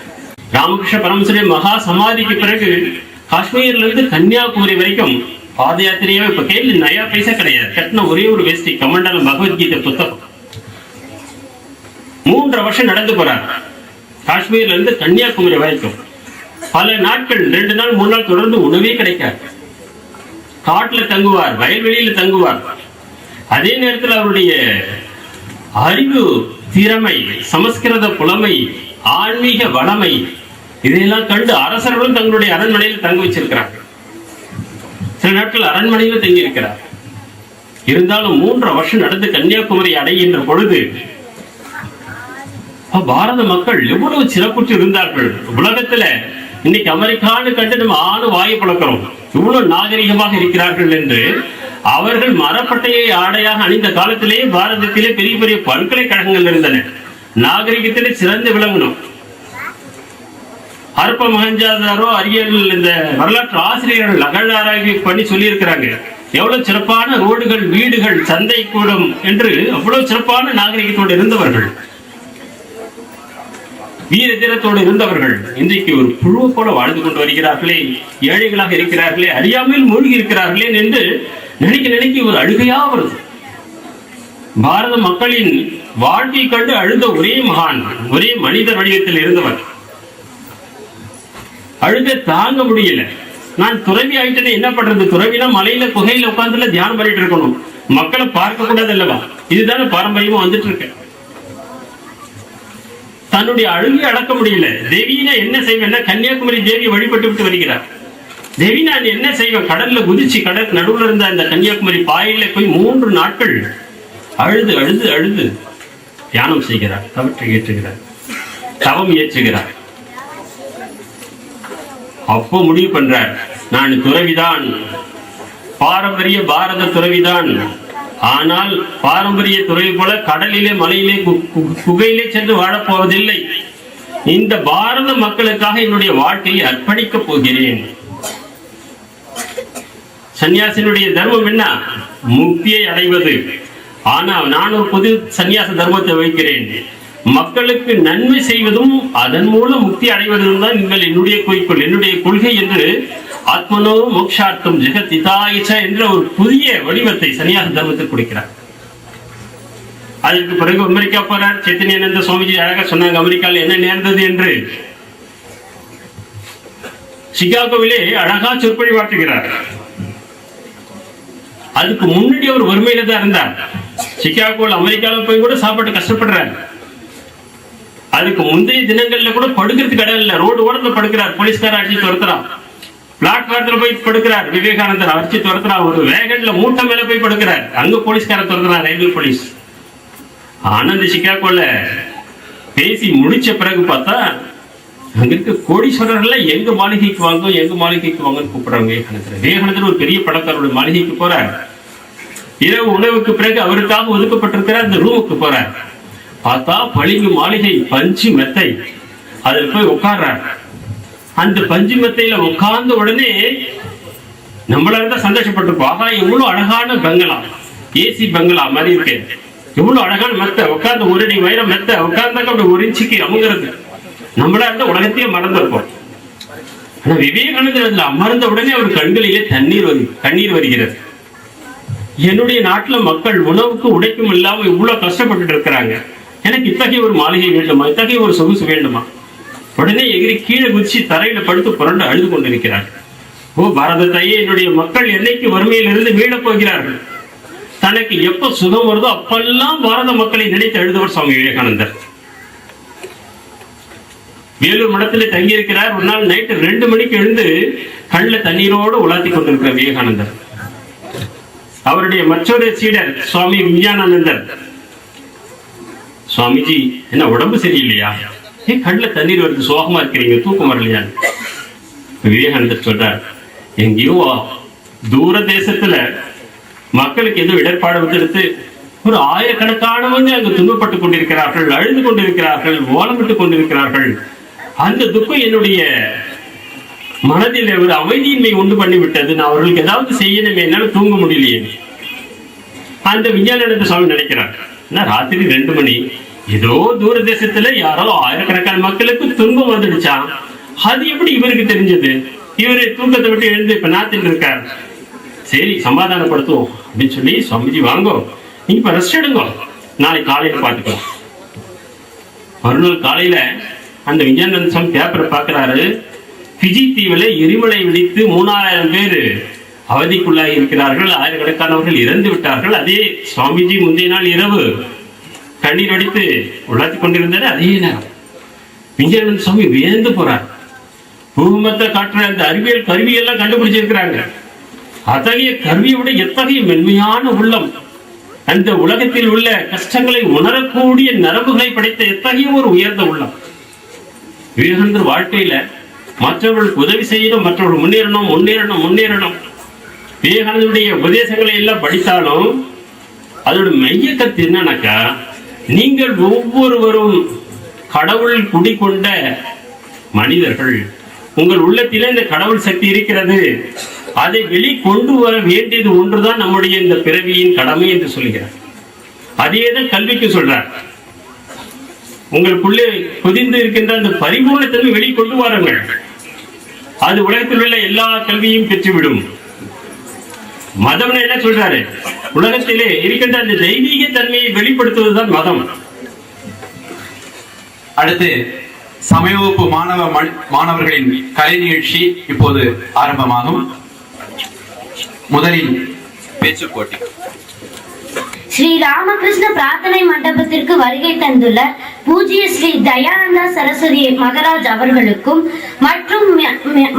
ராமகிருஷ்ண பரமஹம்சருடைய மகா சமாதிக்கு பிறகு காஷ்மீர்ல இருந்து கன்னியாகுமரி வரைக்கும் பாத யாத்திரையாவே, இப்ப கையில் நயா பைசா கிடையாது, கட்டின ஒரே ஒரு வேஷ்டி கமண்டலம் பகவத்கீதை புத்தகம். 3 வருஷம் நடந்து போறார் காஷ்மீர்ல இருந்து கன்னியாகுமரி வரைக்கும். பல நாட்கள் 2 நாள் 3 நாள் தொடர்ந்து உணவே கிடைக்காது. காட்டுல தங்குவார், வயல்வெளியில தங்குவார். அதே நேரத்தில் அவருடைய அறிவு திறமை, சமஸ்கிருத புலமை, ஆன்மீக வளமை இதையெல்லாம் கண்டு அரசர்களும் தங்களுடைய அரண்மனையில் தங்க வச்சிருக்கிறார்கள். சில நாட்கள் அரண்மனையில தங்கி இருக்கிறார். இருந்தாலும் 3 வருஷம் நடந்து கன்னியாகுமரி அடைகின்ற பொழுது பாரத மக்கள் எவ்வளவு சிறப்புற்று இருந்தார்கள். உலகத்துல இன்னைக்கு அமெரிக்கான்னு கண்டு நம்ம வாயை பழக்கிறோம், இவ்வளவு நாகரிகமாக இருக்கிறார்கள் என்று. அவர்கள் மரப்பட்டையை ஆடையாக அணிந்த காலத்திலேயே பாரதத்திலே பெரிய பெரிய பல்கலைக்கழகங்கள் இருந்தன. நாகரிகத்திலே சிறந்து விளங்கணும். ஹரப்பா மொஹஞ்சதாரோ அரியல் இந்த வரலாற்று ஆசிரியர்கள் அகழ்வாராய்ச்சி பண்ணி சொல்லி இருக்கிறாங்க. எவ்வளவு சிறப்பான ரோடுகள், வீடுகள், சந்தை கூடம் என்று அவ்வளவு சிறப்பான நாகரிகத்தோடு இருந்தவர்கள், வீர தீரத்தோடு இருந்தவர்கள் இன்றைக்கு ஒரு புழு போல வாழ்ந்து கொண்டு வருகிறார்களே, ஏழைகளாக இருக்கிறார்களே, அறியாமல் மூழ்கி இருக்கிறார்களே என்று நினைக்க ஒரு அழுகையா வருது. பாரத மக்களின் வாழ்க்கை கண்டு அழுத ஒரே மகான், ஒரே மனித வடிவத்தில் இருந்தவர். அழுக தாங்க முடியல. நான் துறவி ஆயிட்டேன்னு என்ன பண்றது? துறவினா மலையில குகையில உட்கார்ந்துல தியானம் பண்ணிட்டு இருக்கணும், மக்களை பார்க்க கூடாது அல்லவா? இதுதானே பாரம்பரியமா வந்துட்டு இருக்கு. தன்னுடைய அழுகை அடக்க முடியல. தேவினா என்ன செய்வேன்னா கன்னியாகுமரி தேவியை வழிபட்டு விட்டு வருகிறார். தேவி நான் என்ன செய்வேன், கடல்ல குதிச்சு கடல் நடுவுல இருந்த அந்த கன்னியாகுமரி பாயில போய் 3 நாட்கள் அழுது அழுது அழுது தியானம் செய்கிறார், தவற்றை ஏற்றுகிறார், தவம் ஏற்றுகிறார். அப்போ முடிவு பண்றார், நான் துறவிதான், பாரம்பரிய பாரத துறவிதான். ஆனால் பாரம்பரிய துறவி போல கடலிலே மலையிலே குகையிலே சென்று வாழப்போவதில்லை. இந்த பாரத மக்களுக்காக என்னுடைய வாழ்க்கையை அர்ப்பணிக்கப் போகிறேன். சன்னியாசினுடைய தர்மம் என்ன? முக்தியை அடைவது. ஆனால் நான் ஒரு பொது சன்னியாச தர்மத்தை வைக்கிறேன். மக்களுக்கு நன்மை செய்வதும் அதன் மூலம் முக்தி அடைவதும் தான் என்னுடைய குறிக்கோள், என்னுடைய கொள்கை என்று ஆத்மனோ மோக்ஷார்த்தம் ஜெகத் ஹிதாய என்ற ஒரு புதிய வடிவத்தை சன்னியாச தர்மத்தில் கொடுக்கிறார். அதற்கு பிறகு அமெரிக்கா போறார். சைத்தன்யானந்த சுவாமிஜி அழகா சொன்னாங்க அமெரிக்காவில் என்ன நேர்ந்தது என்று. சிகாகோவிலே அழகா சொற்பொழிவாற்றுகிறார். அதுக்கு முன்னாடி அவர் வறுமையில தான் இருந்தார். சிகாகோவில் அமெரிக்காவில் போய் கூட சாப்பாட்டு கஷ்டப்படுறார். அதுக்கு முந்தைய தினங்கள்ல கூட படுக்கிறதுக்கு இடம் இல்ல, ரோடு ஓரத்துல படுக்கிறார், போலீஸ்கார அடிச்சு துரத்துறான். பிளாட்பாரத்துல போய் படுக்கிறார், விவேகானந்தர் அடிச்சு துரத்துறான். ஒரு வேகன்ல மூட்டை மேல போய் படுக்கிறார், அங்க போலீஸ்கார துரத்துறான், ரயில்வே போலீஸ். ஆனந்த் சிகாகோல பேசி முடிச்ச பிறகு பார்த்தா அங்க இருக்க கோடீஸ்வரர்ல எங்க மாளிகைக்கு வாங்க எங்க மாளிகைக்கு வாங்கன்னு கூப்பிடுறாங்க விவேகானந்தர். விவேகானந்தர் ஒரு பெரிய பணக்காரருடைய மாளிகைக்கு போறார். இரவு உணவுக்கு பிறகு அவருக்காக ஒதுக்கப்பட்டிருக்கிற அந்த ரூமுக்கு போறார். பார்த்தா பளிங்கு மாளிகை, பஞ்சு மெத்தை, அதில் போய் உட்கார்றார். அந்த பஞ்சு மெத்தையில உட்கார்ந்த உடனே நம்மளா இருந்தா சந்தோஷப்பட்டிருப்போம். ஆகா எவ்வளவு அழகான பங்களா, ஏசி பங்களா மாதிரி இருக்கு, எவ்வளவு அழகான மெத்தை, உட்கார்ந்து 1 அடி உயரம் மெத்தை, உட்கார்ந்தாக்க அப்படி 1 இன்ச்சுக்கு அமுங்கிறது. நம்மளா இருந்தா உலகத்தையே மறந்திருப்போம். ஆனா விவேகானந்தர் அதுல அமர்ந்த உடனே அவர் கண்களிலே கண்ணீர் வருகிறது. என்னுடைய நாட்டுல மக்கள் உணவுக்கு உடைக்கும் இல்லாம இவ்வளவு கஷ்டப்பட்டு இருக்கிறாங்க, எனக்கு இத்தகைய ஒரு மாளிகை வேண்டுமா, இத்தகைய ஒரு சொகுசு வேண்டுமா? உடனே எகிரி கீழே குதிச்சு தரையில படுத்து புரண்டு அழுது கொண்டிருக்கிறார். ஓ பாரத தாயே, என்னுடைய மக்கள் என்னைக்கு வறுமையிலிருந்து மீளப் போகிறார்கள்? தனக்கு எப்ப சுகம் வருதோ அப்பெல்லாம் பாரத மக்களை நினைத்து அழுதவர் சுவாமி விவேகானந்தர். வேலூர் மடத்திலே தங்கியிருக்கிறார். ஒரு நாள் நைட்டு 2 மணிக்கு எழுந்து கண்ணுல தண்ணீரோடு உலாத்தி கொண்டிருக்கிறார் விவேகானந்தர். அவருடைய மற்றொரு சீடர் சுவாமி விஞ்ஞானானந்தர், சுவாமிஜி என்ன உடம்பு சரியில்லையா, ஏன் கண்ணுல தண்ணீர் வருது, சோகமா இருக்கிறீங்க, தூக்கம் வரலையா? விவேகானந்தர் சொல்றார், எங்கேயோ தூர தேசத்துல மக்களுக்கு ஏதோ இடர்பாடு வந்துடுத்து, ஒரு 1000கணக்கானவங்க அங்கு துன்பப்பட்டுக் கொண்டிருக்கிறார்கள், அழுது கொண்டிருக்கிறார்கள், ஓலமிட்டுக் கொண்டிருக்கிறார்கள். அந்த துக்கம் என்னுடைய மனதில் ஒரு அமைதியின்மை உண்டு பண்ணிவிட்டது. நான் அவர்களுக்கு ஏதாவது செய்யணுமே, என்னால தூங்க முடியலையே. அந்த விஞ்ஞானானந்த சுவாமி நினைக்கிறார், ராத்திரி 2 மணி, ஏதோ தூர தேசத்துல யாரோ 1000கணக்கான மக்களுக்கு துன்பம் வந்துடுச்சா, அது எப்படி இவருக்கு தெரிஞ்சது? இவரு தூக்கத்தை விட்டு எழுந்து இப்ப நாத்திட்டு இருக்கார். சரி சமாதானப்படுத்துவோம் அப்படின்னு சொல்லி, சுவாமிஜி வாங்கோ, நீங்க இப்ப ரெஸ்ட் எடுங்க, நாளைக்கு காலையில பாத்துக்கலாம். மறுநாள் காலையில அந்த விஞ்ஞானானந்த சுவாமி பேப்பரை பாக்குறாரு. பிஜி தீவுல எரிமலை வெடித்து 3000 பேர் அவதிக்குள்ளாகி இருக்கிறார்கள், 1000கணக்கானவர்கள் இறந்து விட்டார்கள். அதே சுவாமிஜி முந்தைய நாள் இரவு கண்ணீர் வடித்து உலாத்தி கொண்டிருந்தாரு. அதே நேரம் விஞ்ஞானானந்த சுவாமி வியந்து போறார். பூகம்பத்தை காட்டுற அந்த அறிவியல் கருவியெல்லாம் கண்டுபிடிச்சிருக்கிறாங்க. அத்தகைய கருவியை விட எத்தகைய மென்மையான உள்ளம், அந்த உலகத்தில் உள்ள கஷ்டங்களை உணரக்கூடிய நரம்புகளை படைத்த எத்தகைய ஒரு உயர்ந்த உள்ளம். விவேகானந்தர் வாழ்க்கையில மற்றவர்களுக்கு உதவி செய்யணும், மற்றவர்கள் முன்னேறணும் முன்னேறணும் முன்னேறணும். விவேகானந்தருடைய உபதேசங்களை எல்லாம் படித்தாலும் அதோட மைய கருத்து என்னன்னாக்கா, நீங்கள் ஒவ்வொருவரும் கடவுள் குடிகொண்ட மனிதர்கள், உங்கள் உள்ளத்திலே இந்த கடவுள் சக்தி இருக்கிறது, அதை வெளிக்கொண்டு வர வேண்டியது ஒன்றுதான் நம்முடைய இந்த பிறவியின் கடமை என்று சொல்கிறார். அதேதான் கல்விக்கு சொல்றார். உங்களுக்குள்ளே புதிந்து இருக்கின்ற அந்த பரிபூர்ணத்தன்மை வெளிக்கொண்டு வாருங்கள், அது உலகத்தில் உள்ள எல்லா கல்வியும் பெற்றுவிடும். மதம் என்ன சொல்றாரு, உலகத்திலே இருக்கின்ற அந்த தெய்வீக தன்மையை வெளிப்படுத்துவதுதான் மதம். அடுத்து சமய வகுப்பு மாணவர்களின் கலை நிகழ்ச்சி இப்போது ஆரம்பமாகும். முதலில் பேச்சு போட்டி. ஸ்ரீ ராமகிருஷ்ண பிரார்த்தனை மண்டபத்திற்கு வருகை தந்துள்ள பூஜ்ய ஸ்ரீ தயானந்தா சரஸ்வதி மகராஜ் அவர்களுக்கும்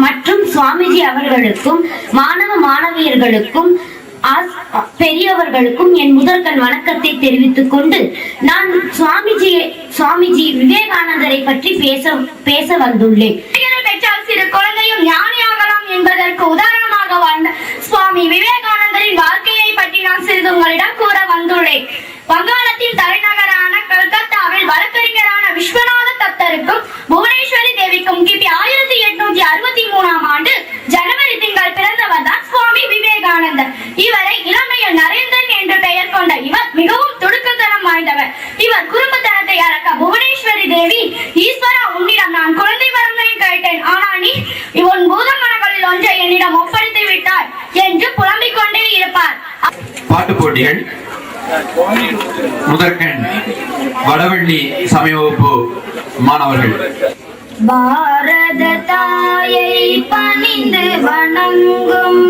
மற்றும் சுவாமிஜி அவர்களுக்கும் மாணவ மாணவியர்களுக்கும் பெரியவர்களுக்கும் என் முதற்கண் வணக்கத்தை தெரிவித்துக் கொண்டு நான் சுவாமிஜி விவேகானந்தரை பற்றி பேச வந்துள்ளேன். பெற்றால் சிறு குழந்தையும் ஞானியாகலாம் என்பதற்கு உதாரணமாக வாழ்ந்த சுவாமி விவேகானந்தரின் வாழ்க்கையை பற்றி நான் சிறிது உங்களிடம் கூற வந்துள்ளேன். வங்காளத்தின் தலைநகரான கல்கத்தாவில் வழக்கறிஞரான விஸ்வநாத தத்தருக்கும் புவனேஸ்வரி தேவிக்கும் கிபி 1863 ஆண்டு ஜனவரி திங்கள் பிறந்தவர் தான் சுவாமி விவேகானந்தர். இவரை இளமையில் நரேந்திரன் என்று பெயர் கொண்ட இவர் மிகவும் துடுக்குத்தனம் வாய்ந்தவர். இவர் குறும்புத்தனத்தை அடக்க புவனேஸ்வரி தேவி, ஈஸ்வரா, உன்னிடம் நான் குழந்தை வரங்களை கேட்டேன், ஆனால் நீ உன் பூதகணங்களில் ஒன்றை என்னிடம் ஒப்படைத்து விட்டார் என்று புலம்பிக் கொண்டே இருப்பார். பாட்டு போட்டிகள். முதற்கண் வடவள்ளி சமய வகுப்பு மாணவர்கள். பாரத தாயை பணிந்து வணங்கும்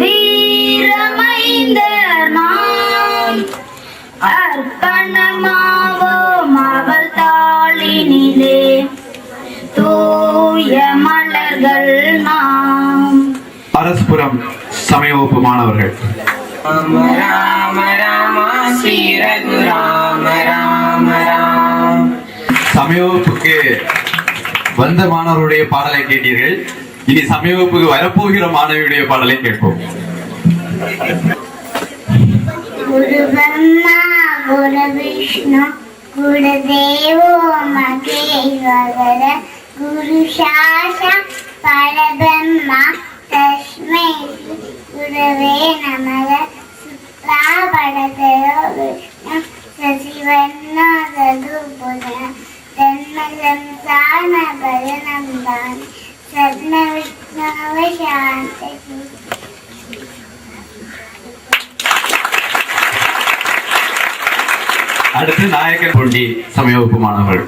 வீரமைந்தர் நாம், அர்ப்பணமாவோம் அவள் தாளினிலே தூய மலர்கள் நாம். அரசுபுரம் சமய வகுப்பு மாணவர்கள். ராம ராம ராம ஸ்ரீ ரகு ராம ராம ராம. சமய வகுப்புக்கு வந்த மாணவருடைய பாடலை கேட்டீர்கள். இனி சமய வகுப்புக்கு வரப்போகிற மாணவியுடைய பாடலை கேட்போம். குரு பிரம்மா குரு விஷ்ணு குரு தேவோ மகேஸ்வர குரு சாட்சா பரபிரம்மா தஸ்மை குருவே நமக. சுக்லாபரதரோ விஷ்ணு சசிவர்ணோ சதுர்புஜ ஜன்மசம்சார பரணம்தான் சத்ன விஷ்ணவ சாந்தி. அடுத்து நாயக்கர் பொண்டி சமய வகுப்பு மாணவர்கள்.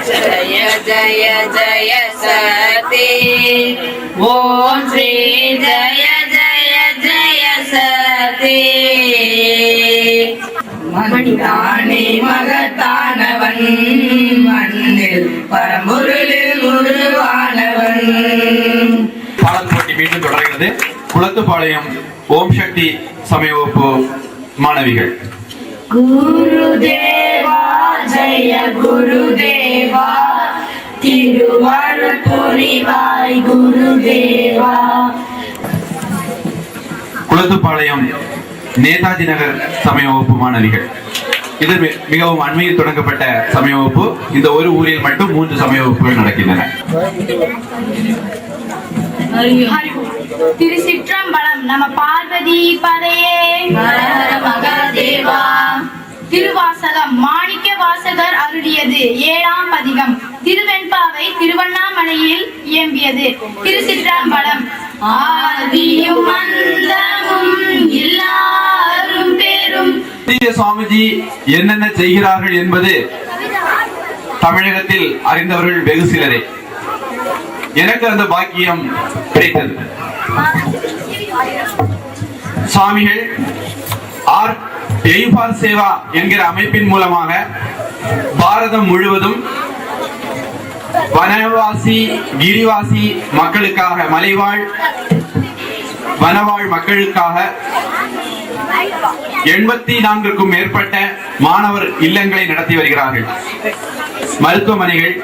ஜய ஜய ஜய சதி ஓம் ஸ்ரீ ஜய ஜய ஜய சதி. மணிதானி மகத்தானவன் மண்ணில் பரம்பொருளில் உருவானவன். பாடல் போட்டி மீண்டும் தொடர்கிறது. குளத்துப்பாளையம் ஓம் சக்தி சமய வகுப்பு மாணவிகள். குருதேவா ஜெய குருதேவா திருவருள் புரிவாய் குருதேவா. குளத்துப்பாளையம் நேதாஜி நகர் சமய வகுப்பு மாணவிகள். இது மிகவும் அண்மையில் தொடங்கப்பட்ட சமய வகுப்பு. இந்த ஒரு ஊரில் மட்டும் 3 சமய வகுப்புகள் நடக்கின்றன. திருச்சிற்றம்பலம். நம பார்வதி பதையே மகாதேவா. திருவாசகம் மாணிக்க வாசகர் அருளியது 7ஆம் பதிகம். திருவெண்பாவை திருவண்ணாமலையில் இயம்பியது. திருச்சிற்றம்பலம். ஆதியும் அந்தமும் எல்லாரும் பேரும். சுவாமிஜி என்னென்ன செய்கிறார்கள் என்பது தமிழகத்தில் அறிந்தவர்கள் வெகு சிலரே. எனக்கு அந்த பாக்கியம் கிடைத்தது. சுவாமிகள் சேவா என்கிற அமைப்பின் மூலமாக பாரதம் முழுவதும் வனவாசி கிரிவாசி மக்களுக்காக, மலைவாழ் வனவாழ் மக்களுக்காக 84க்கும் மேற்பட்ட மாணவர் இல்லங்களை நடத்தி வருகிறார்கள். மருத்துவமனைகள்,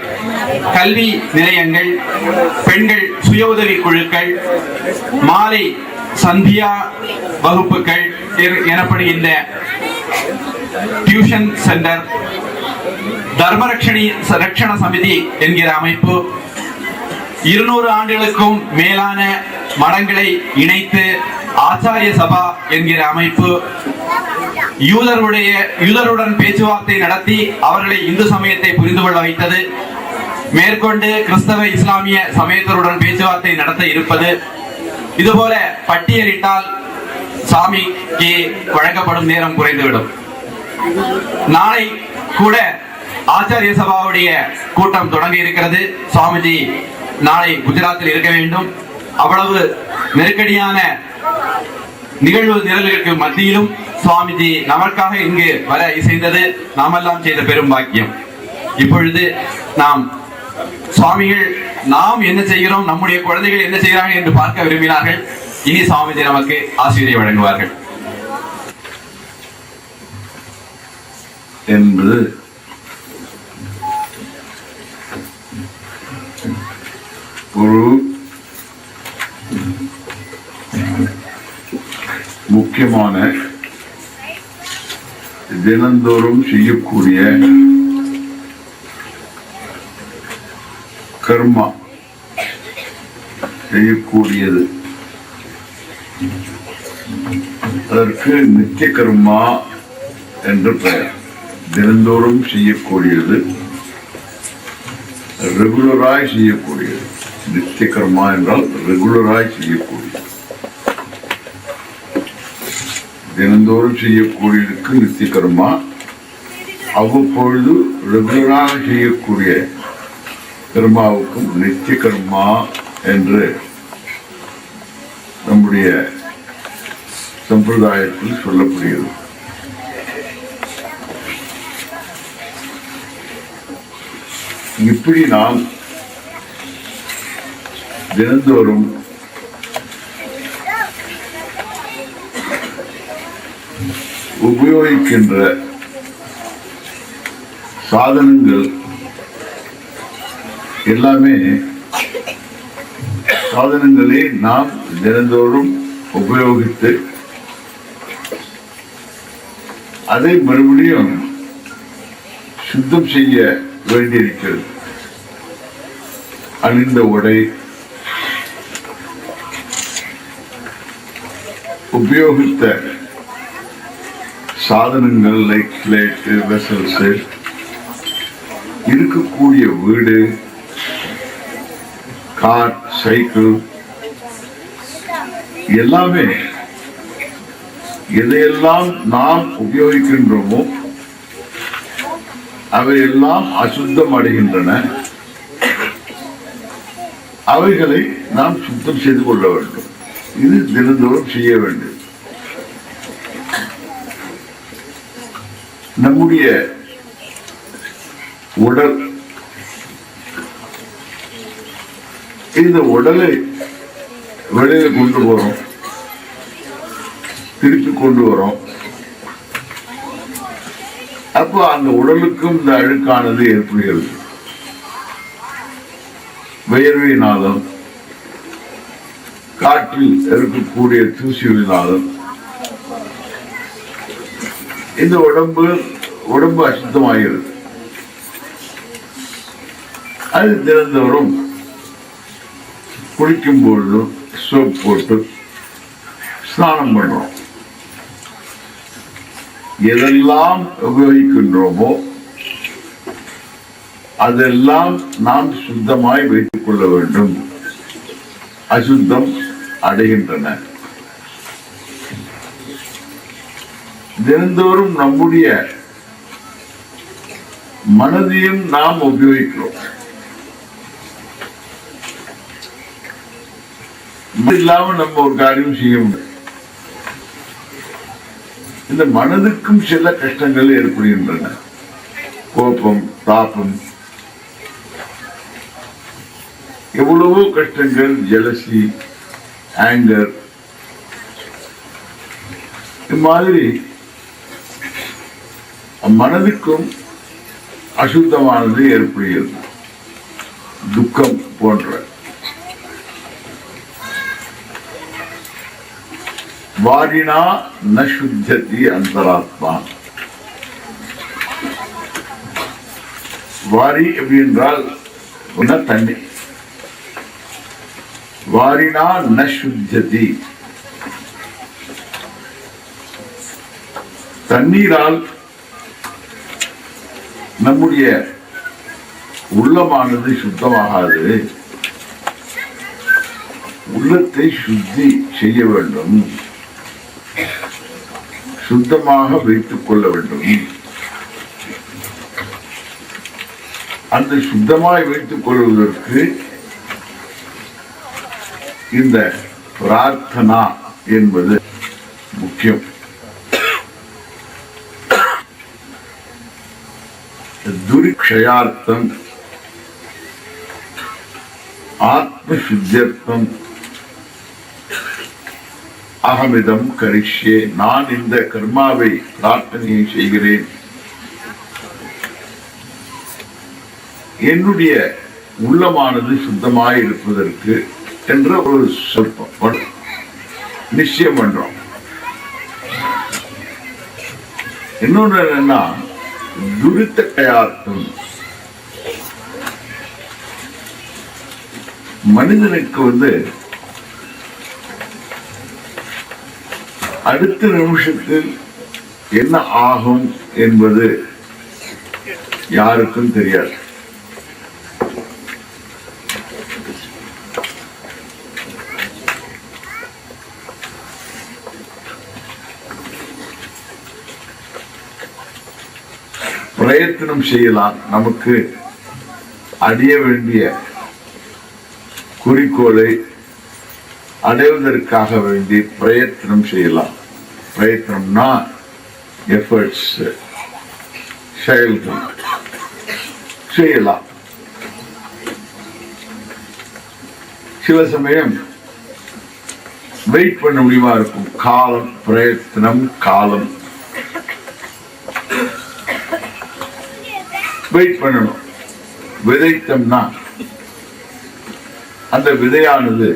கல்வி நிலையங்கள், பெண்கள் சுய உதவி குழுக்கள், மாலை சந்தியா வகுப்புகள் எனப்படுகின்ற டியூஷன் சென்டர், ரட்சண சமிதி என்கிற அமைப்பு 200 ஆண்டுகளுக்கும் மேலான மடங்களை இணைத்து ஆச்சாரிய சபா என்கிற அமைப்பு யூதருடன் பேச்சுவார்த்தை நடத்தி அவர்களை இந்து சமயத்தை புரிந்து கொள்ள வைத்தது. மேற்கொண்டு கிறிஸ்தவ இஸ்லாமிய சமயத்தருடன் பேச்சுவார்த்தை நடத்த இருப்பது. இதுபோல பட்டியலிட்டால் சாமிக்கு வழங்கப்படும் நேரம் குறைந்துவிடும். நாளை கூட ஆச்சாரிய சபாவுடைய கூட்டம் தொடங்கி இருக்கிறது. சுவாமிஜி நாளை குஜராத்தில் இருக்க வேண்டும். அவ்வளவு நெருக்கடியான நிகழ்வு நிரல்களுக்கு மத்தியிலும் சுவாமிஜி நமக்காக இங்கு வர இசைந்தது நாமெல்லாம் செய்த பெரும் பாக்கியம். இப்பொழுது நாம் சுவாமிகள் நாம் என்ன செய்கிறோம், நம்முடைய குழந்தைகள் என்ன செய்கிறார்கள் என்று பார்க்க விரும்பினார்கள். இனி சுவாமிஜி நமக்கு ஆசிரியை வழங்குவார்கள் என்பது ஒரு முக்கியமான தினந்தோறும் செய்யக்கூடிய கர்மா, செய்யக்கூடியது. அதற்கு நித்திய கர்மா என்று பெயர். தினந்தோறும் செய்யக்கூடியது, ரெகுலராய் செய்யக்கூடியது. நித்திய கர்மா என்றால் ரெகுலராய் செய்யக்கூடியது. தினந்தோறும் செய்யக்கூடியதுக்கு நித்திய கர்மா, அவ்வப்பொழுது ரெகுலராக செய்யக்கூடிய கர்மாவுக்கும் நித்திய கர்மா என்று நம்முடைய சம்பிரதாயத்தில் சொல்லப்படுகிறது. இப்படி நாம் தினந்தோறும் உபயோகிக்கின்ற சாதனங்கள் எல்லாமே சாதனங்களை நாம் தினந்தோறும் உபயோகித்து அதை மறுபடியும் சுத்தம் செய்ய வேண்டியிருக்கிறது. அணிந்த உடை, உபயோகித்த சாதனங்கள் லைக் பிளேட், வெசல்ஸ், இருக்கக்கூடிய வீடு, கார், சைக்கிள் எல்லாமே எதையெல்லாம் நாம் உபயோகிக்கின்றோமோ அவையெல்லாம் அசுத்தம் அடைகின்றன. அவைகளை நாம் சுத்தம் செய்து கொள்ள வேண்டும். இது தினந்தோறும் செய்ய வேண்டும். நம்முடைய உடல், இந்த உடலை வெளியில கொண்டு போறோம், திருப்பி கொண்டு வரோம். அப்போ அந்த உடலுக்கும் இந்த அழுக்கானது ஏற்படுகிறது. வியர்வையினாலும் காற்றில் இருக்கக்கூடிய தூசிகளினாலும் இந்த உடம்பு அசுத்தமாகிறது. அது தினந்தோறும் குளிக்கும் பொழுதும் சோப் போட்டு ஸ்நானம் பண்றோம். எதெல்லாம் உபயோகிக்கின்றோமோ அதெல்லாம் நாம் சுத்தமாய் வைத்துக் கொள்ள வேண்டும். அசுத்தம் அடைகின்றன. தினந்தோறும் நம்முடைய மனதையும் நாம் உபயோகிக்கிறோம். இல்லாம நம்ம ஒரு காரியம் செய்ய முடியும். இந்த மனதுக்கும் சில கஷ்டங்கள் ஏற்படுகின்றன. கோபம், தாபம், எவ்வளவோ கஷ்டங்கள், ஜெலசி, ஆங்கர், இம்மாதிரி மனதுக்கும் அசுத்தமானது ஏற்படுகிறது. துக்கம் போன்ற. வாரினா ந சுத்ததி அந்தராத்மா. வாரி எப்படி என்றால் தண்ணி. வாரினா ந சுத்ததி. தண்ணீரால் நம்முடைய உள்ளமானது சுத்தமாகாது. உள்ளத்தை சுத்தி செய்ய வேண்டும், சுத்தமாக வைத்துக் கொள்ள வேண்டும். அந்த சுத்தமாய் வைத்துக் கொள்வதற்கு இந்த பிரார்த்தனா என்பது முக்கியம். துரிக்ஷயார்த்தம் ஆத்ம சித்தியர்த்தம் அகமிதம் கரிஷ்யே, நான் இந்த கர்மாவை பிரார்த்தனையை செய்கிறேன், என்னுடைய உள்ளமானது சுத்தமாய் இருப்பதற்கு என்ற ஒரு சொற்பம் நிச்சயம் பண்றோம். இன்னொன்று என்னன்னா துரித்த கயார்த்தம். மனிதனுக்கு அடுத்த நிமிஷத்தில் என்ன ஆகும் என்பது யாருக்கும் தெரியாது. பிரயத்தனம் செய்யலாம், நமக்கு அடைய வேண்டிய குறிக்கோளை அடைவதற்காக வேண்டி பிரயத்தனம் செய்யலாம். பிரயத்தனம்னா எஃபர்ட்ஸ், செயல்கள் செய்யலாம். சில சமயம் வெயிட் பண்ண முடியுமா இருக்கும். காலம், பிரயத்தனம், காலம் வெயிட் பண்ணணும். விதைத்தம்னா அந்த விதையானது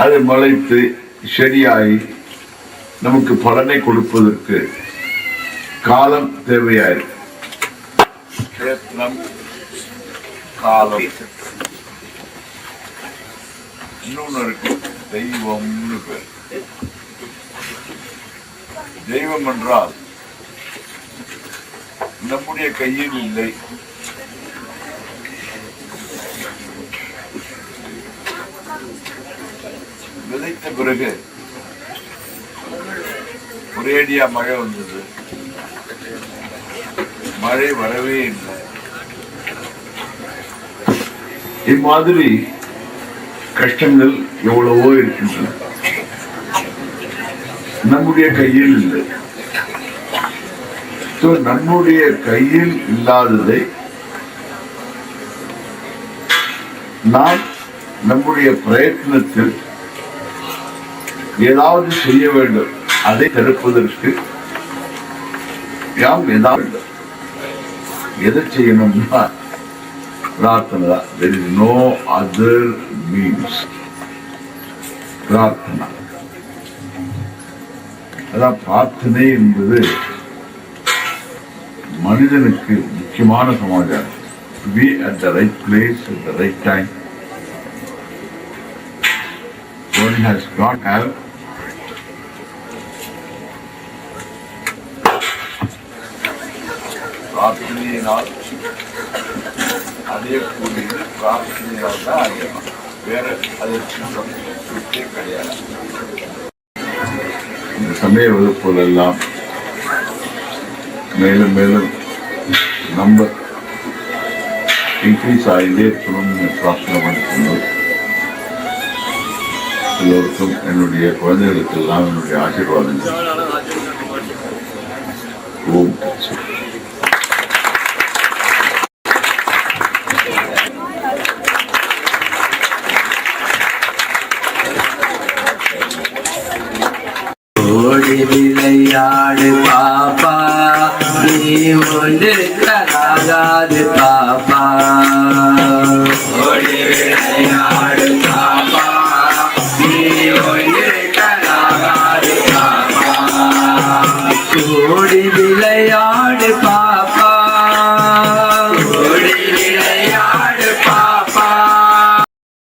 அது முளைத்து செடியாகி நமக்கு பலனை கொடுப்பதற்கு காலம் தேவையாயிருக்கு. காலம். இன்னொன்னு இருக்கு, தெய்வம்னு பேர். தெய்வம் என்றால் நம்முடைய கையில் இல்லை. விதைத்த பிறகு ஒரேடியா மழை வந்தது, மழை வரவே இல்லை. இம்மாதிரி கஷ்டங்கள் எவ்வளவோ இருக்கின்றன, நம்முடைய கையில் இல்லை. நம்முடைய கையில் இல்லாததை நாம் நம்முடைய பிரயத்னத்தில் ஏதாவது செய்ய வேண்டும். அதை தடுப்பதற்கு யாம் ஏதாவது எதை செய்யணும்னா பிரார்த்தனை தான். There is no other means. பிரார்த்தனை. அதான் பிரார்த்தனை என்பது மனிதனுக்கு முக்கியமான சமாச்சாரம். To be at the right place at the right time. One has got to have பிரார்த்தனையினால் அடையக்கூடியது. பிரார்த்தனையால் தான் அடையலாம், வேற அதற்கு கிடையாது. இந்த சமய வகுப்புகள் எல்லாம் மேலும் மேலும் நம்பர் இன்க்ரீஸ் ஆகிட்டே இருக்கணும்னு பிரார்த்தனை பண்ணிக்கணும். எல்லோருக்கும் என்னுடைய குழந்தைகளுக்கு எல்லாம் என்னுடைய ஆசீர்வாதங்கள். ஓம் ஓடி விளையாடு பாப்பா, நீ ஒன்று கலாகாது பாப்பா. ஓடி விளையாடு பாப்பா, நீ ஒன்று கலாகாது பாப்பா. ஓடி